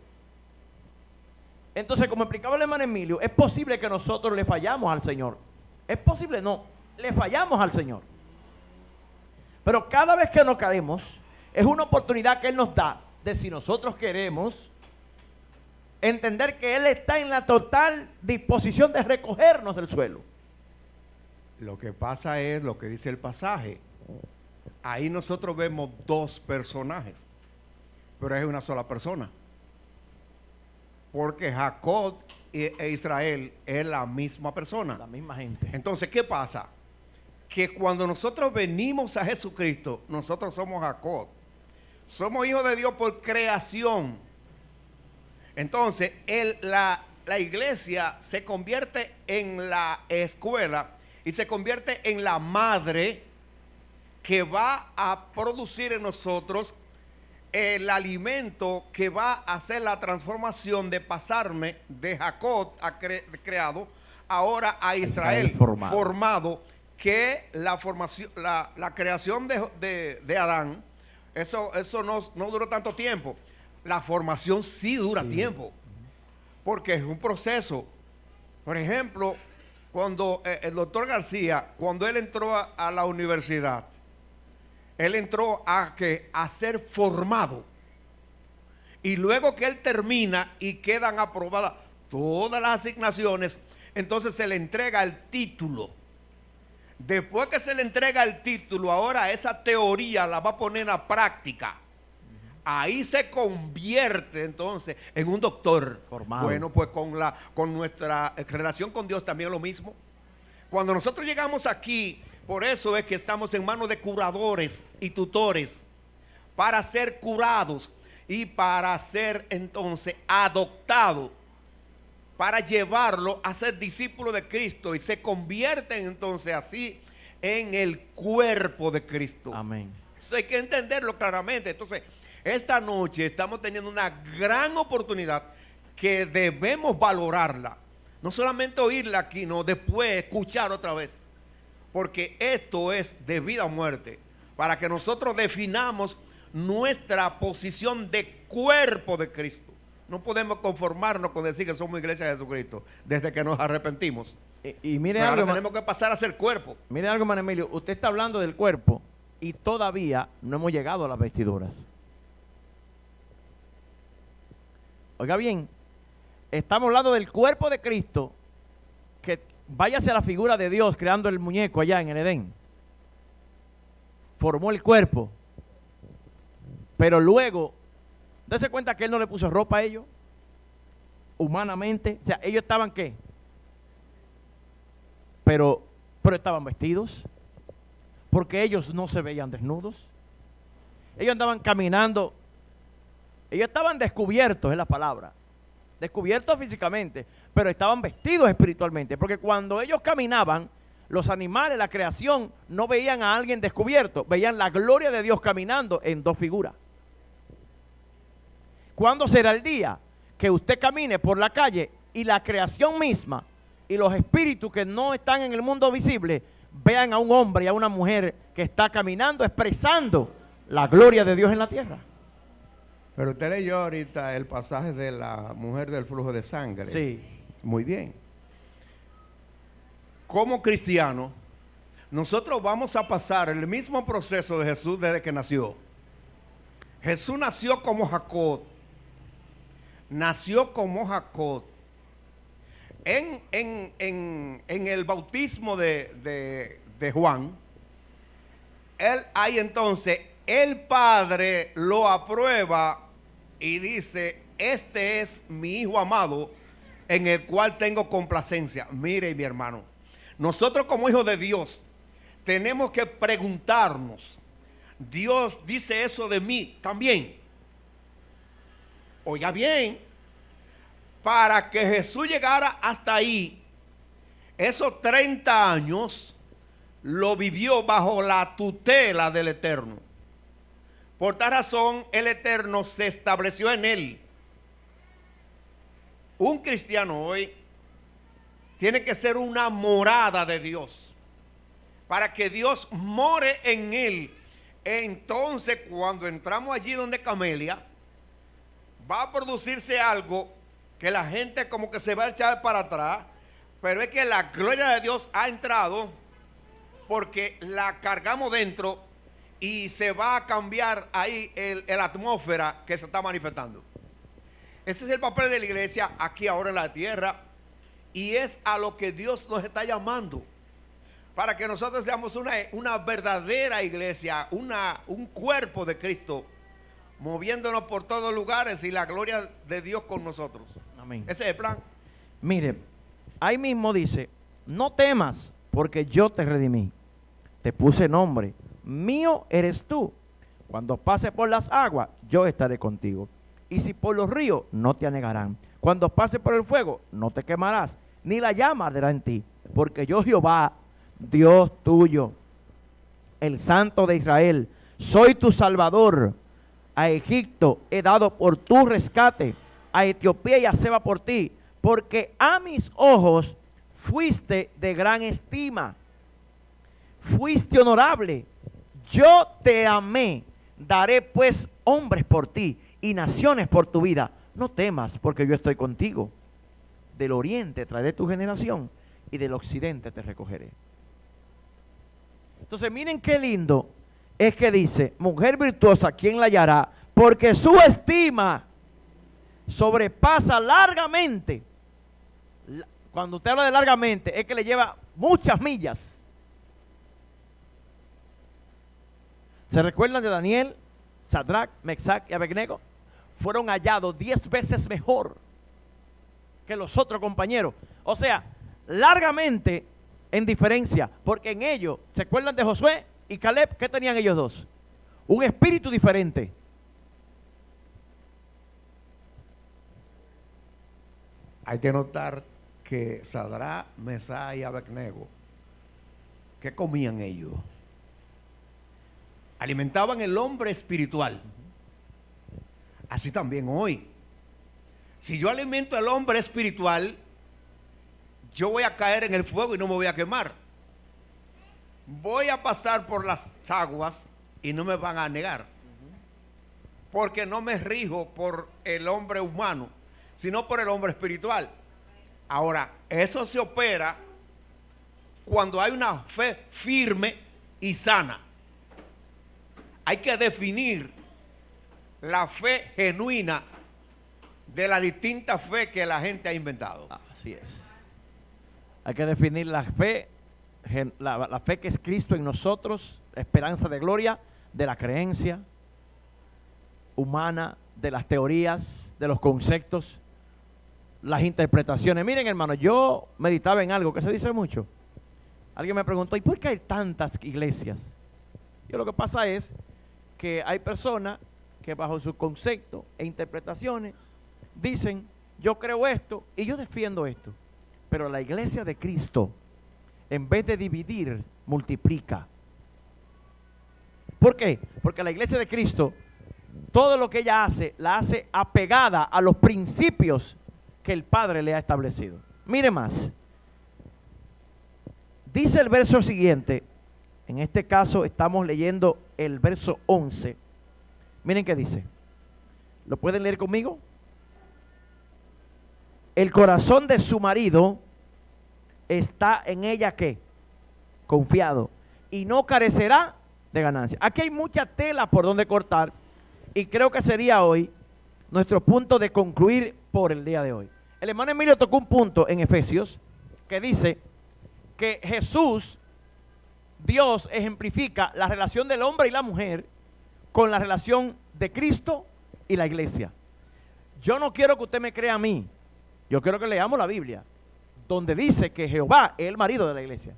Entonces, como explicaba el hermano Emilio, es posible que nosotros le fallamos al Señor. Es posible, no, le fallamos al Señor. Pero cada vez que nos caemos, es una oportunidad que Él nos da de, si nosotros queremos, entender que Él está en la total disposición de recogernos del suelo. Lo que pasa es lo que dice el pasaje. Ahí nosotros vemos dos personajes, pero es una sola persona. Porque Jacob e Israel es la misma persona. La misma gente. Entonces, ¿qué pasa? que cuando nosotros venimos a Jesucristo, nosotros somos Jacob. Somos hijos de Dios por creación. Entonces, la iglesia se convierte en la escuela y se convierte en la madre que va a producir en nosotros el alimento que va a hacer la transformación de pasarme de Jacob creado ahora a Israel formado, que la formación, la creación de Adán, eso no duró tanto tiempo. La formación sí dura tiempo, porque es un proceso. Por ejemplo, cuando el doctor García, cuando él entró a la universidad, él entró a ser formado. Y luego que él termina y quedan aprobadas todas las asignaciones, entonces se le entrega el título. Después que se le entrega el título, ahora esa teoría la va a poner a práctica. Ahí se convierte entonces en un doctor formado. Bueno, pues con nuestra relación con Dios también es lo mismo. Cuando nosotros llegamos aquí, por eso es que estamos en manos de curadores y tutores para ser curados y para ser entonces adoptados, para llevarlo a ser discípulo de Cristo, y se convierten entonces así en el cuerpo de Cristo. Amén. Eso hay que entenderlo claramente. Entonces, esta noche estamos teniendo una gran oportunidad que debemos valorarla. No solamente oírla aquí, no, después escuchar otra vez. Porque esto es de vida o muerte. Para que nosotros definamos nuestra posición de cuerpo de Cristo. No podemos conformarnos con decir que somos iglesia de Jesucristo desde que nos arrepentimos. Y mire ahora algo, tenemos que pasar a ser cuerpo. Mire algo, hermano Emilio. Usted está hablando del cuerpo y todavía no hemos llegado a las vestiduras. Oiga bien, estamos hablando del cuerpo de Cristo, que váyase a la figura de Dios creando el muñeco allá en el Edén. Formó el cuerpo. Pero luego, dése cuenta que Él no le puso ropa a ellos, humanamente. O sea, ellos estaban ¿qué? Pero estaban vestidos, porque ellos no se veían desnudos. Ellos andaban caminando. Ellos estaban descubiertos, es la palabra. Descubiertos físicamente, pero estaban vestidos espiritualmente. Porque cuando ellos caminaban, los animales, la creación, no veían a alguien descubierto. Veían la gloria de Dios caminando en dos figuras. ¿Cuándo será el día que usted camine por la calle y la creación misma y los espíritus que no están en el mundo visible vean a un hombre y a una mujer que está caminando expresando la gloria de Dios en la tierra? Pero usted leyó ahorita el pasaje de la mujer del flujo de sangre. Sí. Muy bien. Como cristianos, nosotros vamos a pasar el mismo proceso de Jesús desde que nació. Jesús nació como Jacob. Nació como Jacob. En el bautismo de Juan, ahí entonces el Padre lo aprueba y dice: este es mi Hijo amado, en el cual tengo complacencia. Mire, mi hermano, nosotros como hijos de Dios tenemos que preguntarnos: ¿Dios dice eso de mí también? Oiga bien, para que Jesús llegara hasta ahí, esos 30 años lo vivió bajo la tutela del Eterno. Por tal razón, el Eterno se estableció en él. Un cristiano hoy tiene que ser una morada de Dios, para que Dios more en él. Entonces, cuando entramos allí donde Camelia, va a producirse algo que la gente como que se va a echar para atrás, pero es que la gloria de Dios ha entrado porque la cargamos dentro y se va a cambiar ahí la atmósfera que se está manifestando. Ese es el papel de la iglesia aquí ahora en la tierra, y es a lo que Dios nos está llamando, para que nosotros seamos una verdadera iglesia, un cuerpo de Cristo, moviéndonos por todos lugares y la gloria de Dios con nosotros. Amén. Ese es el plan. Mire, ahí mismo dice: no temas, porque yo te redimí. te puse nombre, mío eres tú. Cuando pase por las aguas, yo estaré contigo. Y si por los ríos, no te anegarán. Cuando pase por el fuego, no te quemarás, ni la llama arderá en ti. Porque yo, Jehová, Dios tuyo, el Santo de Israel, soy tu Salvador. A Egipto he dado por tu rescate, a Etiopía y a Seba por ti, porque a mis ojos fuiste de gran estima, fuiste honorable, yo te amé, daré pues hombres por ti y naciones por tu vida. No temas, porque yo estoy contigo. Del oriente traeré tu generación y del occidente te recogeré. Entonces miren qué lindo es que dice, mujer virtuosa, ¿quién la hallará? Porque su estima sobrepasa largamente. Cuando usted habla de largamente, es que le lleva muchas millas. ¿Se recuerdan de Daniel, Sadrach, Mesach y Abednego? Fueron hallados 10 veces mejor que los otros compañeros. O sea, largamente en diferencia, porque en ellos, ¿se acuerdan de Josué y Caleb? ¿Qué tenían ellos dos? Un espíritu diferente. Hay que notar que Sadrach, Mesach y Abednego, ¿qué comían ellos? Alimentaban el hombre espiritual. Así también hoy. Si yo alimento al hombre espiritual, yo voy a caer en el fuego y no me voy a quemar. Voy a pasar por las aguas y no me van a negar. Porque no me rijo por el hombre humano, sino por el hombre espiritual. Ahora, eso se opera cuando hay una fe firme y sana. Hay que definir la fe genuina de la distinta fe que la gente ha inventado. Así es. Hay que definir la fe, la fe que es Cristo en nosotros, la esperanza de gloria, de la creencia humana, de las teorías, de los conceptos, las interpretaciones. Miren, hermano, yo meditaba en algo que se dice mucho. Alguien me preguntó, ¿y por qué hay tantas iglesias? Lo que pasa es que hay personas que bajo sus conceptos e interpretaciones dicen, yo creo esto y yo defiendo esto. Pero la iglesia de Cristo, en vez de dividir, multiplica. ¿Por qué? Porque la iglesia de Cristo, todo lo que ella hace, la hace apegada a los principios que el Padre le ha establecido. Mire más. Dice el verso siguiente, en este caso estamos leyendo el verso 11. Miren qué dice. ¿Lo pueden leer conmigo? El corazón de su marido está en ella, ¿qué? Confiado, y no carecerá de ganancia. Aquí hay mucha tela por donde cortar, y creo que sería hoy nuestro punto de concluir por el día de hoy. El hermano Emilio tocó un punto en Efesios que dice que Jesús, Dios, ejemplifica la relación del hombre y la mujer con la relación de Cristo y la iglesia. Yo no quiero que usted me crea a mí. Yo quiero que leamos la Biblia, donde dice que Jehová es el marido de la iglesia.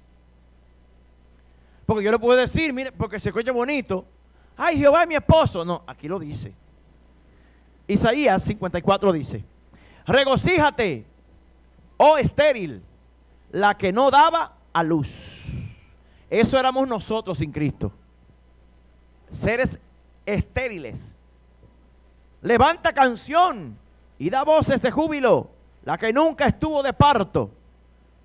Porque yo le puedo decir, mire, porque se escucha bonito, ay, Jehová es mi esposo. No, aquí lo dice. Isaías 54 dice, regocíjate, oh estéril, la que no daba a luz. Eso éramos nosotros sin Cristo. Seres estériles. Levanta canción y da voces de júbilo, la que nunca estuvo de parto,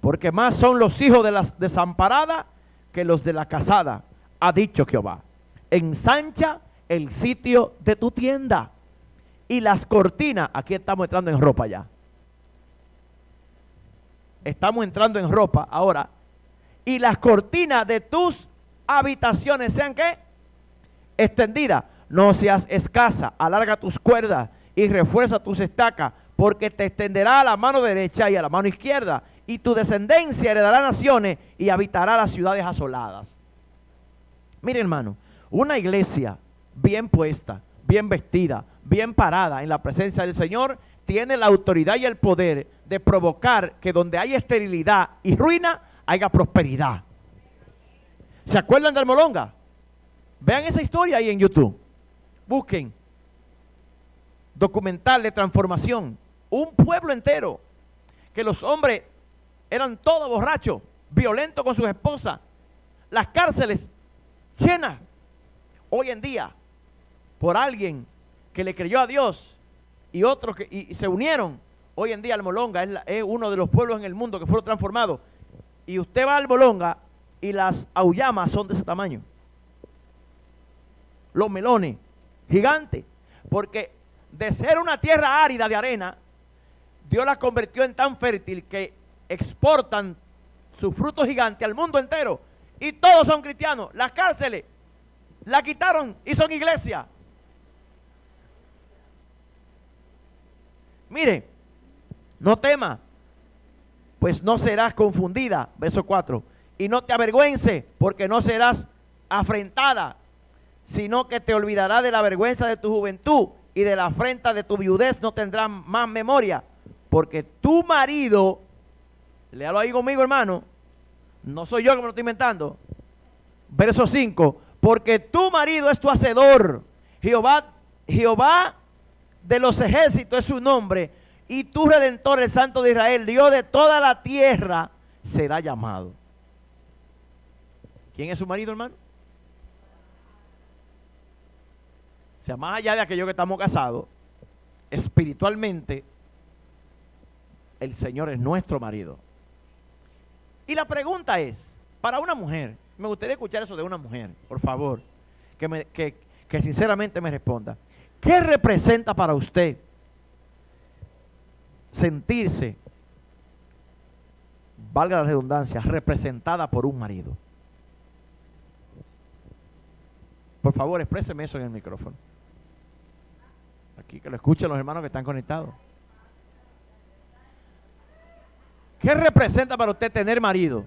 porque más son los hijos de la desamparada que los de la casada, ha dicho Jehová. Ensancha el sitio de tu tienda y las cortinas. Aquí estamos entrando en ropa ya. Estamos entrando en ropa ahora. Y las cortinas de tus habitaciones sean ¿qué? Extendidas. No seas escasa, alarga tus cuerdas y refuerza tus estacas, porque te extenderá a la mano derecha y a la mano izquierda, y tu descendencia heredará naciones y habitará las ciudades asoladas. Mire, hermano, una iglesia bien puesta, bien vestida, bien parada en la presencia del Señor, tiene la autoridad y el poder de provocar que donde hay esterilidad y ruina, haya prosperidad. ¿Se acuerdan del Molonga? Vean esa historia ahí en YouTube. Busquen. Documental de transformación. Un pueblo entero. Que los hombres eran todos borrachos, violentos con sus esposas. Las cárceles llenas. Hoy en día, por alguien que le creyó a Dios y otros que y se unieron. Hoy en día el Molonga es uno de los pueblos en el mundo que fueron transformados. Y usted va al Molonga y las auyamas son de ese tamaño. Los melones, gigantes. Porque de ser una tierra árida de arena, Dios la convirtió en tan fértil que exportan sus frutos gigantes al mundo entero. Y todos son cristianos. Las cárceles la quitaron y son iglesia. Mire, no temas, pues no serás confundida, verso 4. Y no te avergüences, porque no serás afrentada, sino que te olvidarás de la vergüenza de tu juventud y de la afrenta de tu viudez no tendrás más memoria. Porque tu marido, léalo ahí conmigo, hermano, no soy yo que me lo estoy inventando. Verso 5, porque tu marido es tu hacedor, Jehová de los ejércitos es su nombre, y tu Redentor, el Santo de Israel, Dios de toda la tierra, será llamado. ¿Quién es su marido, hermano? O sea, más allá de aquellos que estamos casados, espiritualmente, el Señor es nuestro marido. Y la pregunta es, para una mujer, me gustaría escuchar eso de una mujer, por favor, que sinceramente me responda. ¿Qué representa para usted sentirse, valga la redundancia, representada por un marido? Por favor, expréseme eso en el micrófono. Aquí que lo escuchen los hermanos que están conectados. ¿Qué representa para usted tener marido?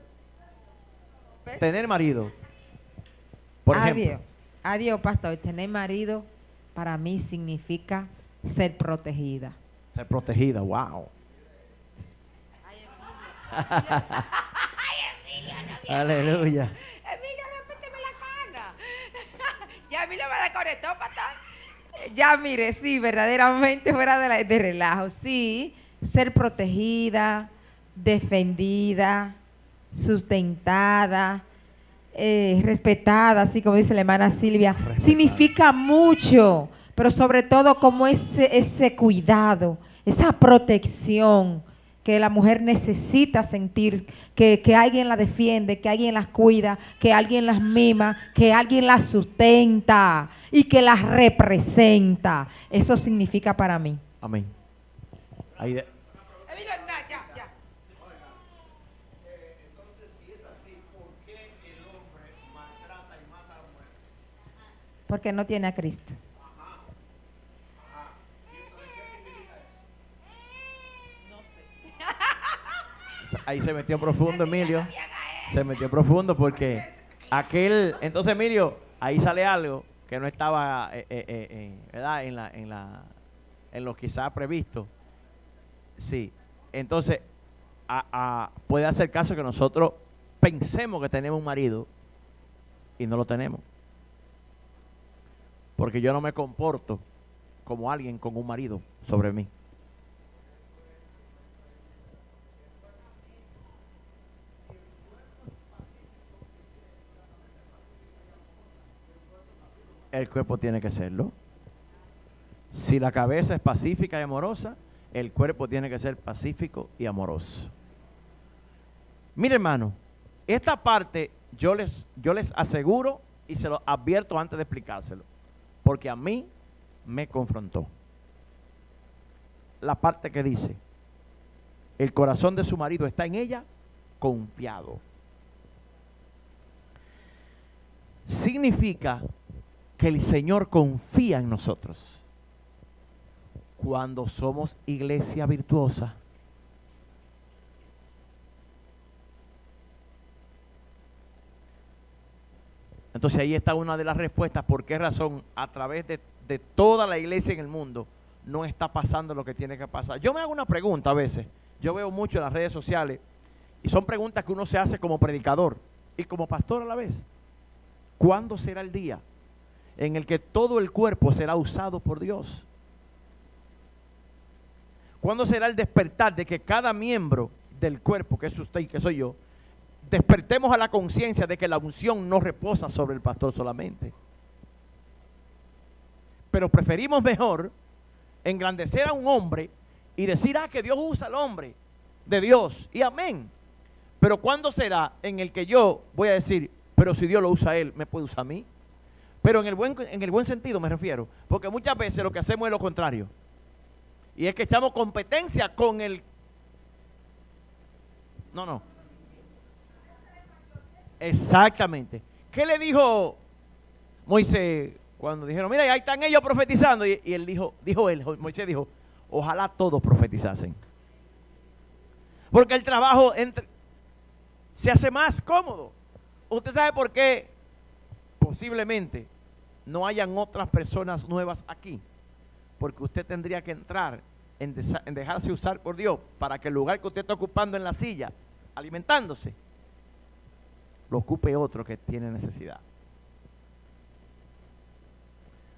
Tener marido. Por ejemplo. Adiós, pastor. Tener marido para mí significa ser protegida. Ser protegida, wow. Aleluya. Emilia, repíteme la cana. Ya Emilia me desconectó, pastor. Ya mire, sí, verdaderamente fuera de relajo. Sí, ser protegida, defendida, sustentada, respetada, así como dice la hermana Silvia, respetada. Significa mucho, pero sobre todo como ese cuidado, esa protección que la mujer necesita sentir, que alguien la defiende, que alguien las cuida, que alguien las mima, que alguien las sustenta y que las representa. Eso significa para mí. Amén. Porque no tiene a Cristo. Ahí se metió profundo, Emilio. Se metió profundo porque entonces, Emilio, ahí sale algo que no estaba ¿verdad? en lo quizás previsto. Sí. Entonces, puede hacer caso que nosotros pensemos que tenemos un marido y no lo tenemos. Porque yo no me comporto como alguien con un marido sobre mí. El cuerpo tiene que serlo. Si la cabeza es pacífica y amorosa, el cuerpo tiene que ser pacífico y amoroso. Mire, hermano, esta parte yo les aseguro y se lo advierto antes de explicárselo, porque a mí me confrontó. La parte que dice, el corazón de su marido está en ella confiado. Significa que el Señor confía en nosotros. Cuando somos iglesia virtuosa, entonces ahí está una de las respuestas por qué razón a través de toda la iglesia en el mundo no está pasando lo que tiene que pasar. Yo me hago una pregunta a veces, yo veo mucho en las redes sociales y son preguntas que uno se hace como predicador y como pastor a la vez. ¿Cuándo será el día en el que todo el cuerpo será usado por Dios? ¿Cuándo será el despertar de que cada miembro del cuerpo, que es usted y que soy yo, despertemos a la conciencia de que la unción no reposa sobre el pastor solamente? Pero preferimos mejor engrandecer a un hombre y decir, que Dios usa al hombre de Dios, y amén. Pero ¿cuándo será en el que yo voy a decir, pero si Dios lo usa a él, me puede usar a mí? Pero en el buen sentido me refiero, porque muchas veces lo que hacemos es lo contrario, y es que echamos competencia con el... No. Exactamente. ¿Qué le dijo Moisés cuando dijeron, mira, ahí están ellos profetizando? Y él Moisés dijo, ojalá todos profetizasen. Porque el trabajo se hace más cómodo. ¿Usted sabe por qué posiblemente no hayan otras personas nuevas aquí? Porque usted tendría que entrar en dejarse usar por Dios para que el lugar que usted está ocupando en la silla, alimentándose, lo ocupe otro que tiene necesidad.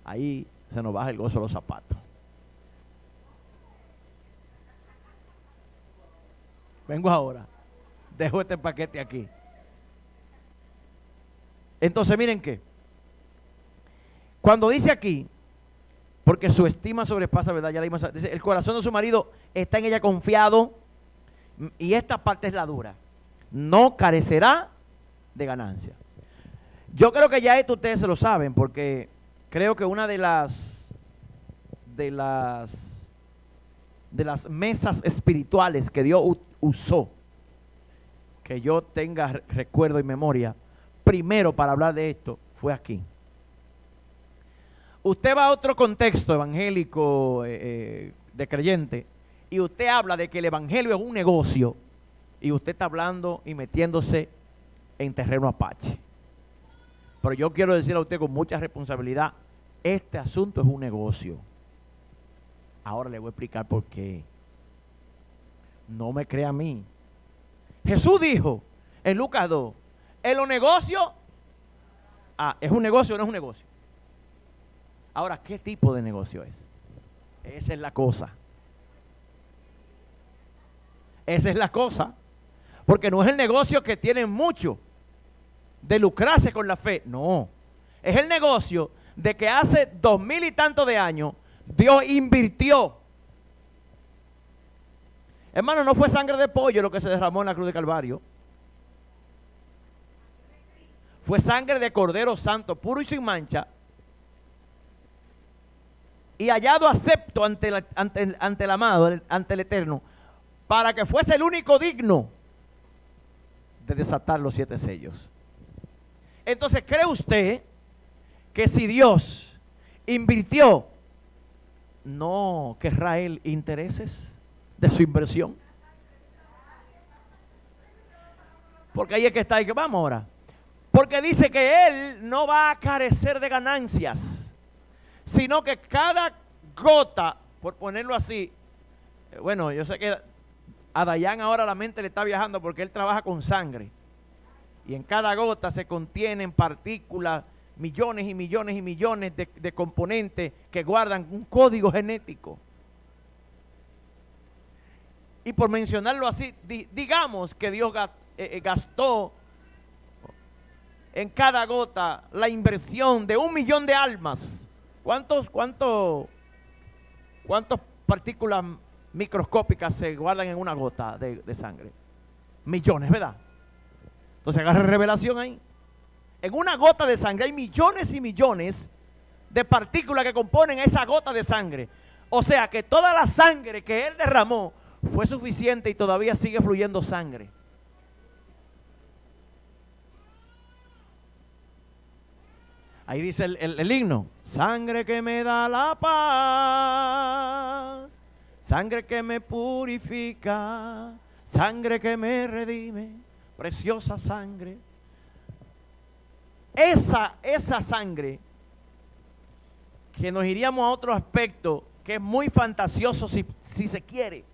Ahí se nos baja el gozo de los zapatos. Vengo ahora. Dejo este paquete aquí. Entonces miren que cuando dice aquí, porque su estima sobrepasa, ¿verdad? Ya leímos, dice, el corazón de su marido está en ella confiado, y esta parte es la dura. No carecerá de ganancia. Yo creo que ya esto ustedes se lo saben, porque creo que una de las mesas espirituales que Dios usó, que yo tenga recuerdo y memoria, primero para hablar de esto, fue aquí. Usted va a otro contexto evangélico de creyente, y usted habla de que el evangelio es un negocio, y usted está hablando y metiéndose en terreno apache. Pero yo quiero decirle a usted con mucha responsabilidad, este asunto es un negocio. Ahora le voy a explicar por qué. No me crea a mí. Jesús dijo en Lucas 2, ¿en los negocios? ¿Es un negocio o no es un negocio? Ahora, ¿qué tipo de negocio es? Esa es la cosa. Esa es la cosa. Porque no es el negocio que tienen mucho de lucrarse con la fe. No. Es el negocio de que hace 2000 y tantos de años Dios invirtió. Hermano, no fue sangre de pollo lo que se derramó en la cruz de Calvario. Fue sangre de Cordero Santo, puro y sin mancha, y hallado acepto ante el amado, ante el Eterno, para que fuese el único digno de desatar los 7 sellos. Entonces, ¿cree usted que si Dios invirtió, no querrá él intereses de su inversión? Porque ahí es que está, y que vamos ahora. Porque dice que él no va a carecer de ganancias, sino que cada gota, por ponerlo así, bueno, yo sé que a Dayan ahora la mente le está viajando porque él trabaja con sangre, y en cada gota se contienen partículas, millones y millones y millones de componentes que guardan un código genético. Y por mencionarlo así, digamos que Dios gastó en cada gota la inversión de 1 millón de almas. ¿Cuántas partículas microscópicas se guardan en una gota de sangre? Millones, ¿verdad? Entonces agarra revelación ahí. En una gota de sangre hay millones y millones de partículas que componen esa gota de sangre. O sea que toda la sangre que él derramó fue suficiente y todavía sigue fluyendo sangre. Ahí dice el himno: sangre que me da la paz, sangre que me purifica, sangre que me redime, preciosa sangre. Esa sangre, que nos iríamos a otro aspecto que es muy fantasioso si se quiere,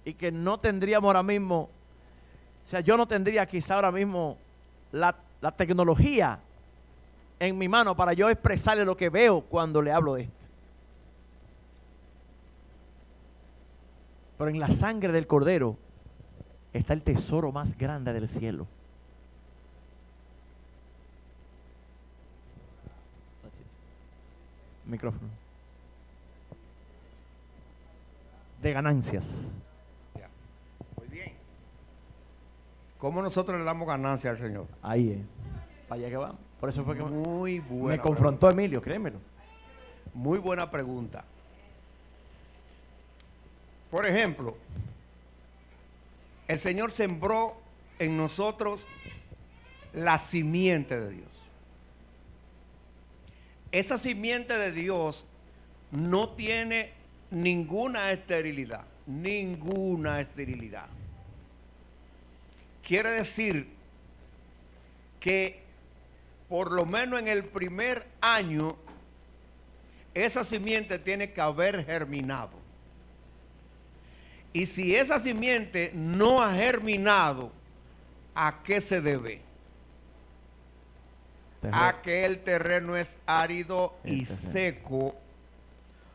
y que no tendríamos ahora mismo, o sea, yo no tendría quizá ahora mismo la la tecnología en mi mano para yo expresarle lo que veo cuando le hablo de esto. Pero en la sangre del Cordero está el tesoro más grande del cielo. Micrófono. De ganancias. Ya. Muy bien. ¿Cómo nosotros le damos ganancia al Señor? Ahí es. Para allá que vamos. Por eso fue que Muy buena me confrontó pregunta. Emilio, créemelo. Muy buena pregunta. Por ejemplo, el Señor sembró en nosotros la simiente de Dios. Esa simiente de Dios no tiene ninguna esterilidad, ninguna esterilidad. Quiere decir que por lo menos en el primer año esa simiente tiene que haber germinado. Y si esa simiente no ha germinado, ¿a qué se debe? A que el terreno es árido y seco.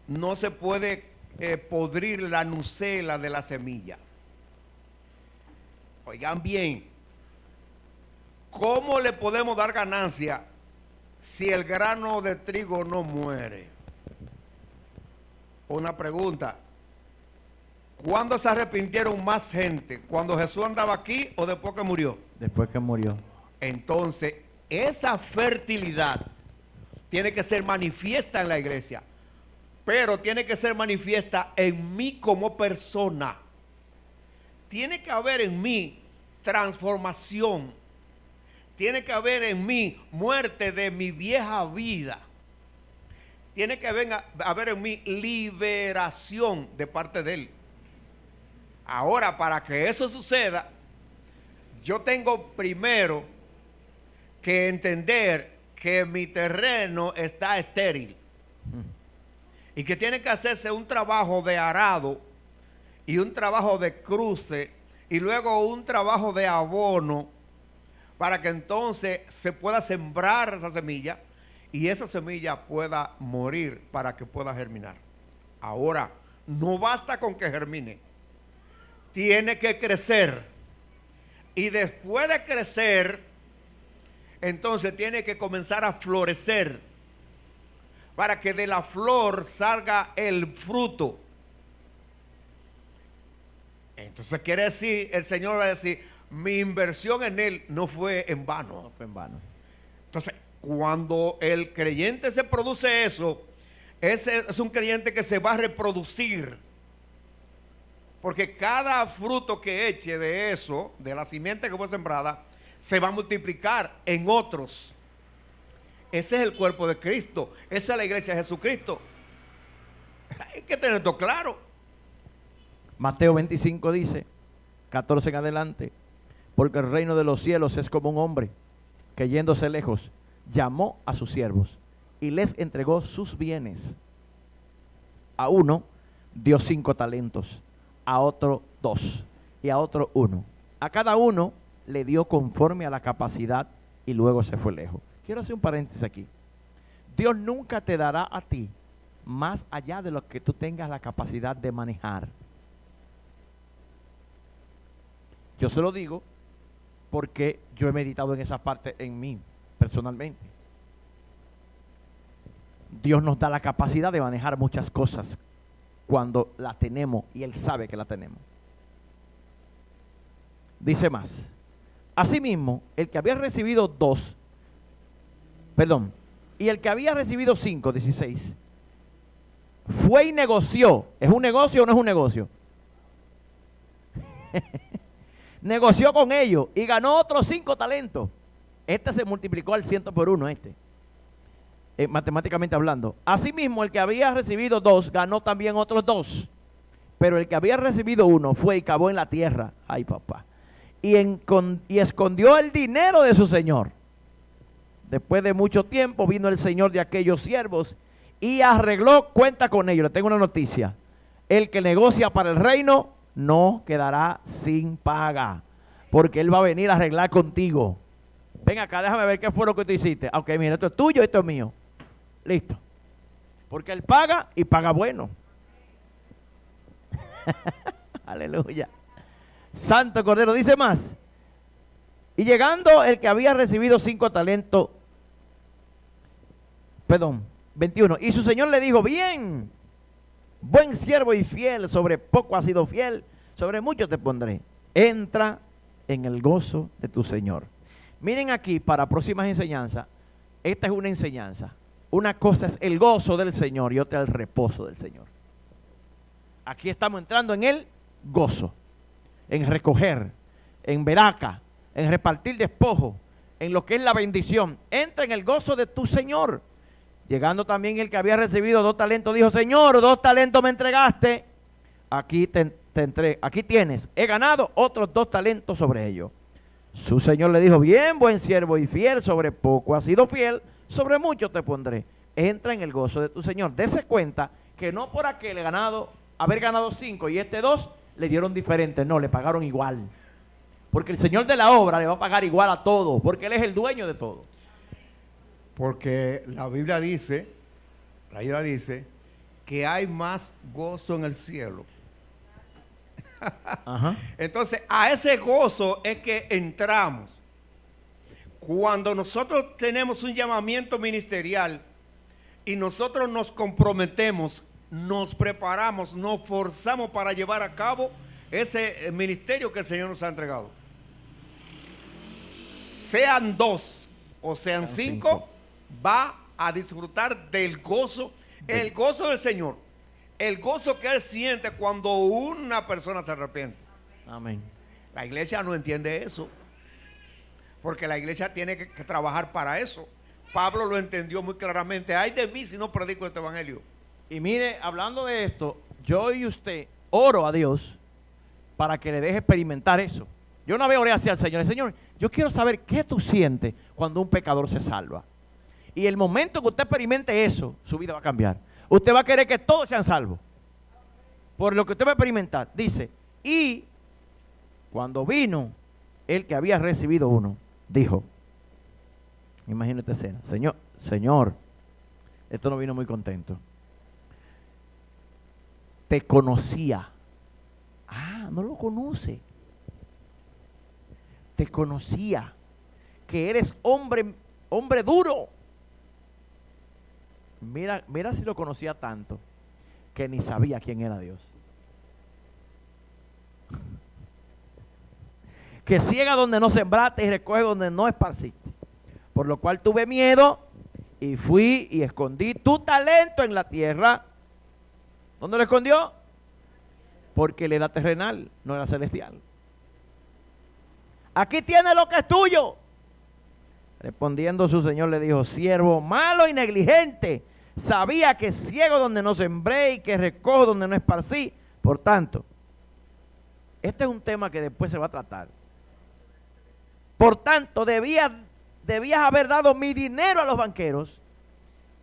No se puede podrir la nucela de la semilla. Oigan bien, ¿cómo le podemos dar ganancia si el grano de trigo no muere? Una pregunta. ¿Cuándo se arrepintieron más gente? ¿Cuando Jesús andaba aquí o después que murió? Después que murió. Entonces, esa fertilidad tiene que ser manifiesta en la iglesia, pero tiene que ser manifiesta en mí como persona. Tiene que haber en mí transformación. Tiene que haber en mí muerte de mi vieja vida. Tiene que haber en mí liberación de parte de Él. Ahora, para que eso suceda, yo tengo primero que entender que mi terreno está estéril y que tiene que hacerse un trabajo de arado y un trabajo de cruce y luego un trabajo de abono para que entonces se pueda sembrar esa semilla y esa semilla pueda morir para que pueda germinar. Ahora, no basta con que germine, tiene que crecer y después de crecer, entonces tiene que comenzar a florecer para que de la flor salga el fruto. Entonces quiere decir, el Señor va a decir, mi inversión en Él no fue en vano. No fue en vano. Entonces, cuando el creyente se produce eso, ese es un creyente que se va a reproducir. Porque cada fruto que eche de eso, de la simiente que fue sembrada, se va a multiplicar en otros. Ese es el cuerpo de Cristo. Esa es la iglesia de Jesucristo. Hay que tener esto claro. Mateo 25 dice, 14 en adelante, porque el reino de los cielos es como un hombre que yéndose lejos, llamó a sus siervos y les entregó sus bienes. A uno dio 5 talentos, a otro 2 y a otro 1. A cada uno le dio conforme a la capacidad y luego se fue lejos. Quiero hacer un paréntesis aquí. Dios nunca te dará a ti más allá de lo que tú tengas la capacidad de manejar. Yo se lo digo porque yo he meditado en esa parte en mí personalmente. Dios nos da la capacidad de manejar muchas cosas cuando la tenemos y Él sabe que la tenemos. Dice más. Asimismo, el que había recibido 2, y el que había recibido 5, 16, fue y negoció. ¿Es un negocio o no es un negocio? Negoció con ellos y ganó otros 5 talentos. Este se multiplicó al 100 por 1, matemáticamente hablando. Asimismo, el que había recibido 2 ganó también otros 2. Pero el que había recibido 1 fue y cavó en la tierra. Ay, papá. Y escondió el dinero de su señor. Después de mucho tiempo vino el señor de aquellos siervos y arregló cuenta con ellos. Le tengo una noticia. El que negocia para el reino no quedará sin paga, porque él va a venir a arreglar contigo. Ven acá, déjame ver qué fue lo que tú hiciste. Ok, mira, esto es tuyo, esto es mío. Listo. Porque Él paga y paga bueno. Aleluya. Santo Cordero, dice más. Y llegando el que había recibido 5 talentos, 21. Y su señor le dijo, bien, buen siervo y fiel, sobre poco has sido fiel, sobre mucho te pondré. Entra en el gozo de tu Señor. Miren aquí, para próximas enseñanzas, esta es una enseñanza. Una cosa es el gozo del Señor y otra el reposo del Señor. Aquí estamos entrando en el gozo, en recoger, en veraca, en repartir despojo, en lo que es la bendición. Entra en el gozo de tu Señor. Llegando también el que había recibido 2 talentos, dijo, Señor, 2 talentos me entregaste. Aquí aquí tienes, he ganado otros 2 talentos sobre ellos. Su Señor le dijo, bien, buen siervo y fiel, sobre poco has sido fiel, sobre mucho te pondré. Entra en el gozo de tu Señor. Dese cuenta que no por aquel haber ganado 5 y 2 le dieron diferente, no, le pagaron igual. Porque el Señor de la obra le va a pagar igual a todo, porque Él es el dueño de todo. Porque la Biblia dice que hay más gozo en el cielo. Ajá. Entonces, a ese gozo es que entramos. Cuando nosotros tenemos un llamamiento ministerial y nosotros nos comprometemos, nos preparamos, nos forzamos para llevar a cabo ese ministerio que el Señor nos ha entregado. Sean 2 o sean 5, va a disfrutar del gozo, el gozo del Señor, el gozo que Él siente cuando una persona se arrepiente. Amén. La iglesia no entiende eso, porque la iglesia tiene que trabajar para eso. Pablo lo entendió muy claramente. Ay de mí si no predico este evangelio. Y mire, hablando de esto, yo y usted oro a Dios para que le deje experimentar eso. Yo una vez oré hacia el Señor. Señor, yo quiero saber qué tú sientes cuando un pecador se salva. Y el momento que usted experimente eso, su vida va a cambiar. Usted va a querer que todos sean salvos. Por lo que usted va a experimentar. Dice, y cuando vino el que había recibido 1, dijo, imagínate esta escena, Señor, esto no vino muy contento. Te conocía. Ah, no lo conoce. Te conocía que eres hombre duro. Mira si lo conocía tanto que ni sabía quién era Dios. Que ciega donde no sembraste y recoge donde no esparciste. Por lo cual tuve miedo y fui y escondí tu talento en la tierra. ¿Dónde lo escondió? Porque él era terrenal, no era celestial. Aquí tiene lo que es tuyo. Respondiendo su señor le dijo, siervo malo y negligente, sabía que ciego donde no sembré y que recojo donde no esparcí. Por tanto, este es un tema que después se va a tratar. Por tanto, debías haber dado mi dinero a los banqueros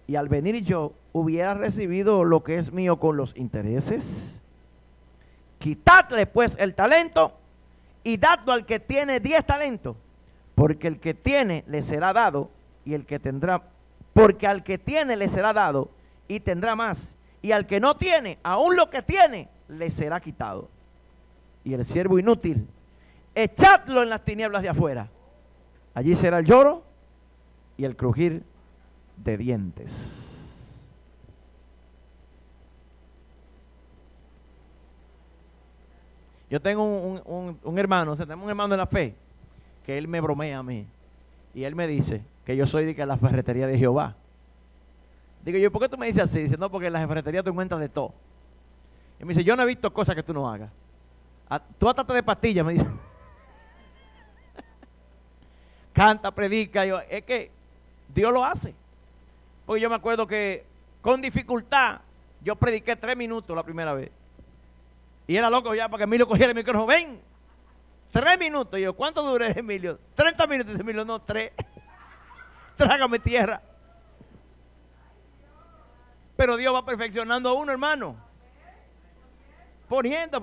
y al venir yo hubiera recibido lo que es mío con los intereses. Quitadle pues el talento y dadlo al que tiene 10 talentos, porque el que tiene le será dado y el que tendrá, porque al que tiene le será dado y tendrá más, y al que no tiene, aún lo que tiene le será quitado. Y el siervo inútil, echadlo en las tinieblas de afuera, allí será el lloro y el crujir de dientes. Yo tengo un hermano, tenemos un hermano de la fe, que él me bromea a mí. Y él me dice que yo soy de que la ferretería de Jehová. Digo yo, ¿por qué tú me dices así? Dice, no, porque en la ferretería tú encuentras de todo. Y me dice, yo no he visto cosas que tú no hagas. Tú atate de pastillas, me dice. Canta, predica. Es que Dios lo hace. Porque yo me acuerdo que con dificultad yo prediqué 3 minutos la primera vez. Y era loco ya para que Emilio cogiera el micrófono. Ven, 3 minutos. Y yo, ¿cuánto duré, Emilio? 30 minutos. Dice Emilio, no, 3. Trágame tierra. Pero Dios va perfeccionando a uno, hermano. Poniendo.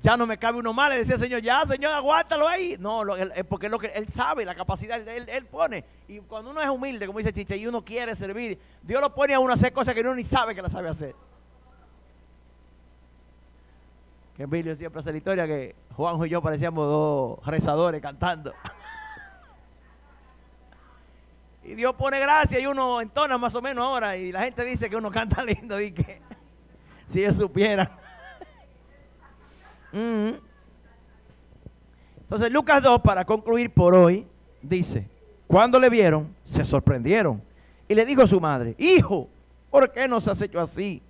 Ya no me cabe uno más. Le decía al Señor, ya, Señor, aguántalo ahí. No, porque es lo que él sabe, la capacidad, él pone. Y cuando uno es humilde, como dice Chicha, y uno quiere servir, Dios lo pone a uno a hacer cosas que uno ni sabe que la sabe hacer. Que Emilio siempre hace la historia que Juanjo y yo parecíamos dos rezadores cantando. Y Dios pone gracia y uno entona más o menos ahora. Y la gente dice que uno canta lindo. Y que si ellos supieran. Entonces Lucas 2, para concluir por hoy, dice: cuando le vieron, se sorprendieron. Y le dijo a su madre: hijo, ¿por qué nos has hecho así?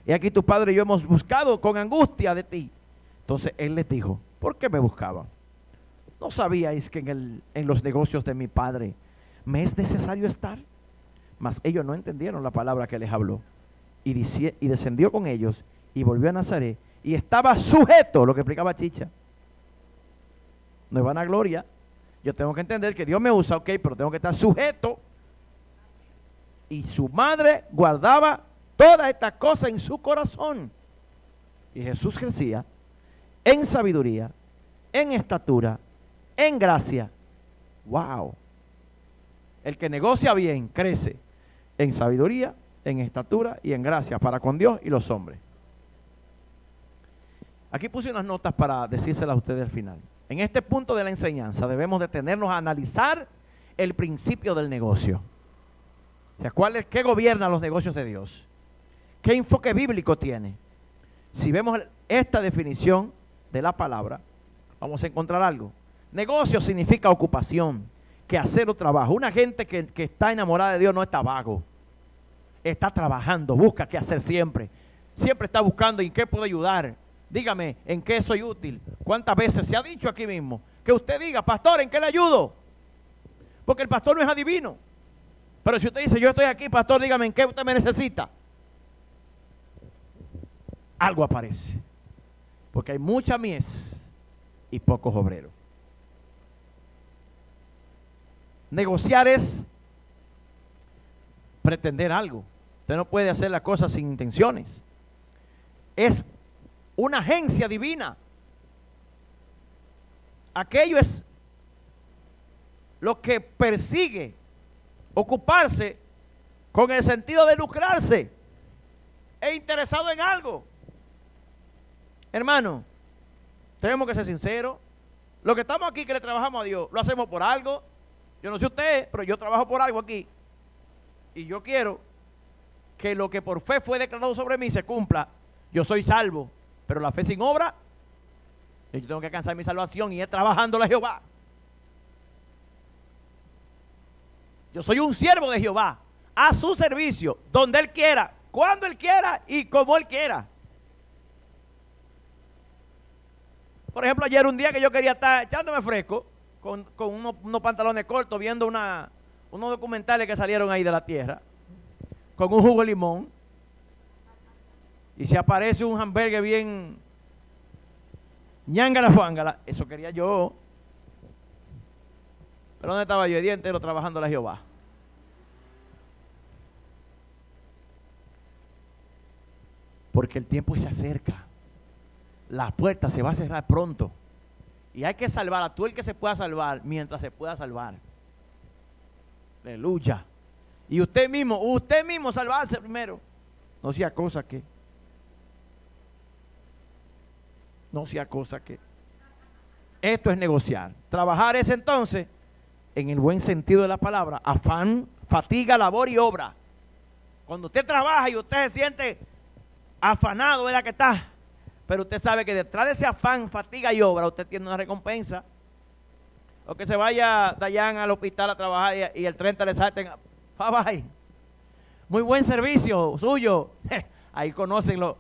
Y aquí tu padre y yo hemos buscado con angustia de ti. Entonces él les dijo: ¿por qué me buscaban? ¿No sabíais que en los negocios de mi padre me es necesario estar? Mas ellos no entendieron la palabra que les habló. Y descendió con ellos y volvió a Nazaret y estaba sujeto, lo que explicaba Chicha. No es vanagloria. Yo tengo que entender que Dios me usa, ok, pero tengo que estar sujeto. Y su madre guardaba todas estas cosas en su corazón. Y Jesús crecía en sabiduría, en estatura, en gracia. ¡Wow! El que negocia bien crece en sabiduría, en estatura y en gracia para con Dios y los hombres. Aquí puse unas notas para decírselas a ustedes al final. En este punto de la enseñanza debemos detenernos a analizar el principio del negocio. O sea, ¿qué gobierna los negocios de Dios? ¿Qué enfoque bíblico tiene? Si vemos esta definición de la palabra, vamos a encontrar algo. Negocio significa ocupación, quehacer o trabajo. Una gente que está enamorada de Dios no está vago. Está trabajando, busca qué hacer siempre. Siempre está buscando en qué puedo ayudar. Dígame, ¿en qué soy útil? ¿Cuántas veces se ha dicho aquí mismo? Que usted diga, pastor, ¿en qué le ayudo? Porque el pastor no es adivino. Pero si usted dice, yo estoy aquí, pastor, dígame, ¿en qué usted me necesita? Algo aparece. Porque hay mucha mies y pocos obreros. Negociar es pretender algo. Usted no puede hacer las cosas sin intenciones. Es una agencia divina. Aquello es lo que persigue ocuparse con el sentido de lucrarse e interesado en algo. Hermano, tenemos que ser sinceros. Los que estamos aquí que le trabajamos a Dios, lo hacemos por algo. Yo no sé usted, pero yo trabajo por algo aquí. Y yo quiero que lo que por fe fue declarado sobre mí se cumpla. Yo soy salvo, pero la fe sin obra, yo tengo que alcanzar mi salvación y es trabajando a Jehová. Yo soy un siervo de Jehová, a su servicio, donde Él quiera, cuando Él quiera y como Él quiera. Por ejemplo, ayer un día que yo quería estar echándome fresco, con unos pantalones cortos, viendo unos documentales que salieron ahí de la tierra, con un jugo de limón, y se aparece un hamburger bien ñangala fuángala, eso quería yo. Pero ¿dónde estaba yo? El día entero trabajando a Jehová. Porque el tiempo se acerca. La puerta se va a cerrar pronto. Y hay que salvar a todo el que se pueda salvar mientras se pueda salvar. Aleluya. Y usted mismo salvarse primero. No sea cosa que. Esto es negociar. Trabajar es entonces, en el buen sentido de la palabra, afán, fatiga, labor y obra. Cuando usted trabaja y usted se siente afanado, ¿verdad que está? Pero usted sabe que detrás de ese afán, fatiga y obra, usted tiene una recompensa. O que se vaya Dayan al hospital a trabajar y el 30 le salten. Bye bye. Muy buen servicio suyo. Ahí conocen los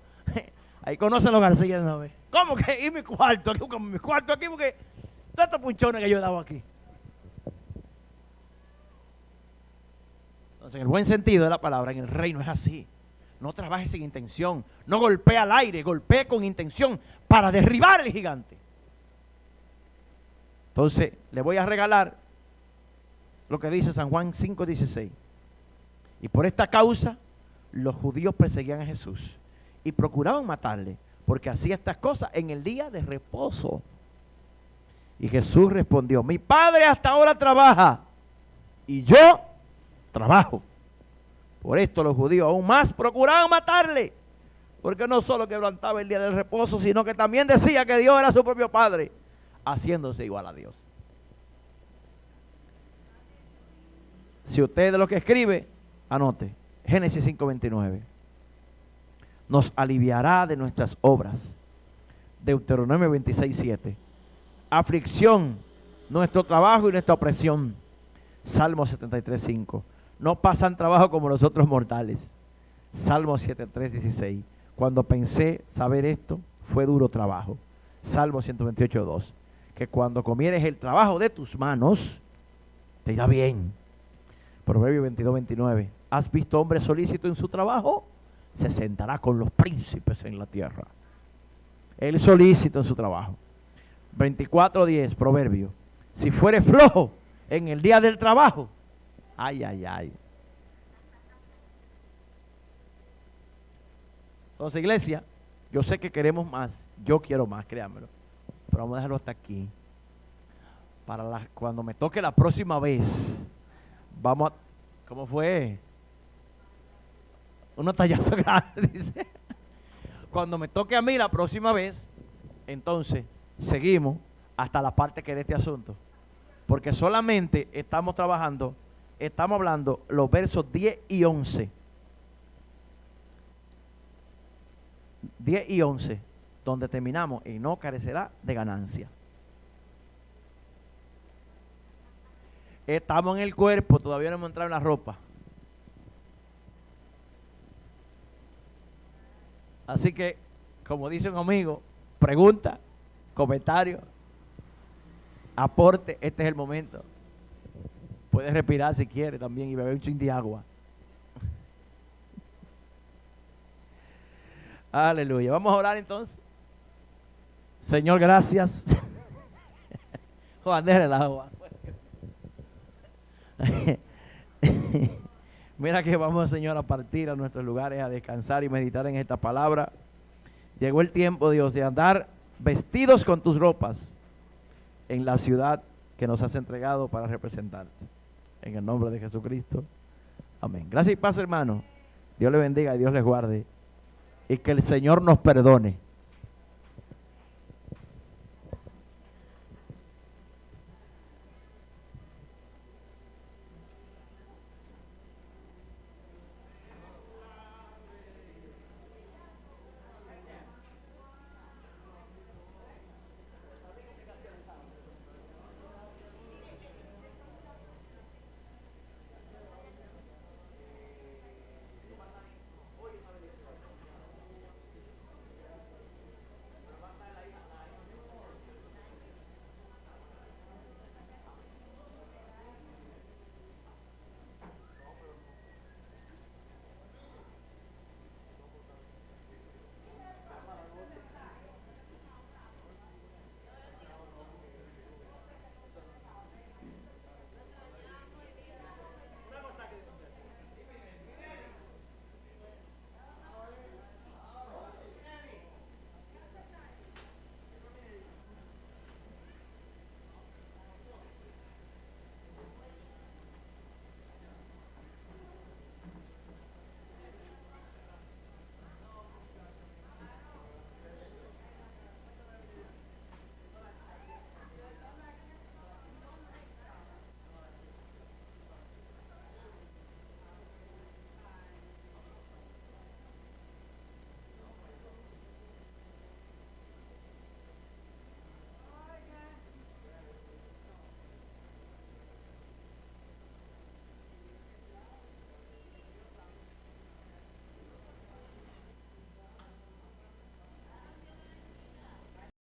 García, ¿no? ¿Cómo que? ¿Y mi cuarto? Mi cuarto aquí, porque todos estos punchones que yo he dado aquí. Entonces, en el buen sentido de la palabra, en el reino es así. No trabaje sin intención. No golpee al aire, golpee con intención para derribar el gigante. Entonces, le voy a regalar lo que dice San Juan 5:16. Y por esta causa, los judíos perseguían a Jesús y procuraban matarle, porque hacía estas cosas en el día de reposo. Y Jesús respondió: mi Padre hasta ahora trabaja y yo trabajo. Por esto los judíos aún más procuraban matarle, porque no solo quebrantaba el día del reposo, sino que también decía que Dios era su propio Padre, haciéndose igual a Dios. Si usted es de lo que escribe, anote Génesis 5:29. Nos aliviará de nuestras obras. Deuteronomio 26:7. Aflicción, nuestro trabajo y nuestra opresión. Salmo 73:5. No pasan trabajo como los otros mortales. Salmo 73:16. Cuando pensé saber esto, fue duro trabajo. Salmo 128:2. Que cuando comieres el trabajo de tus manos, te irá bien. Proverbio 22:29. ¿Has visto hombre solícito en su trabajo? Se sentará con los príncipes en la tierra. Él solícito en su trabajo. 24:10, Proverbio. Si fuere flojo en el día del trabajo, ay, ay, ay. Entonces, iglesia, yo sé que queremos más. Yo quiero más, créanmelo. Pero vamos a dejarlo hasta aquí. Cuando me toque la próxima vez, vamos a... ¿Cómo fue? Unos tallazos grandes, dice. Cuando me toque a mí la próxima vez, entonces seguimos hasta la parte que de este asunto. Porque solamente estamos trabajando, estamos hablando los versos 10 y 11. 10 y 11, donde terminamos y no carecerá de ganancia. Estamos en el cuerpo, todavía no hemos entrado en la ropa. Así que, como dice un amigo, pregunta, comentario, aporte, este es el momento. Puedes respirar si quiere también y beber un chin de agua. Aleluya. Vamos a orar entonces. Señor, gracias. Juan, déjale el agua. Mira que vamos, Señor, a partir a nuestros lugares a descansar y meditar en esta palabra. Llegó el tiempo, Dios, de andar vestidos con tus ropas en la ciudad que nos has entregado para representarte. En el nombre de Jesucristo. Amén. Gracias y paz, hermano. Dios le bendiga y Dios les guarde. Y que el Señor nos perdone.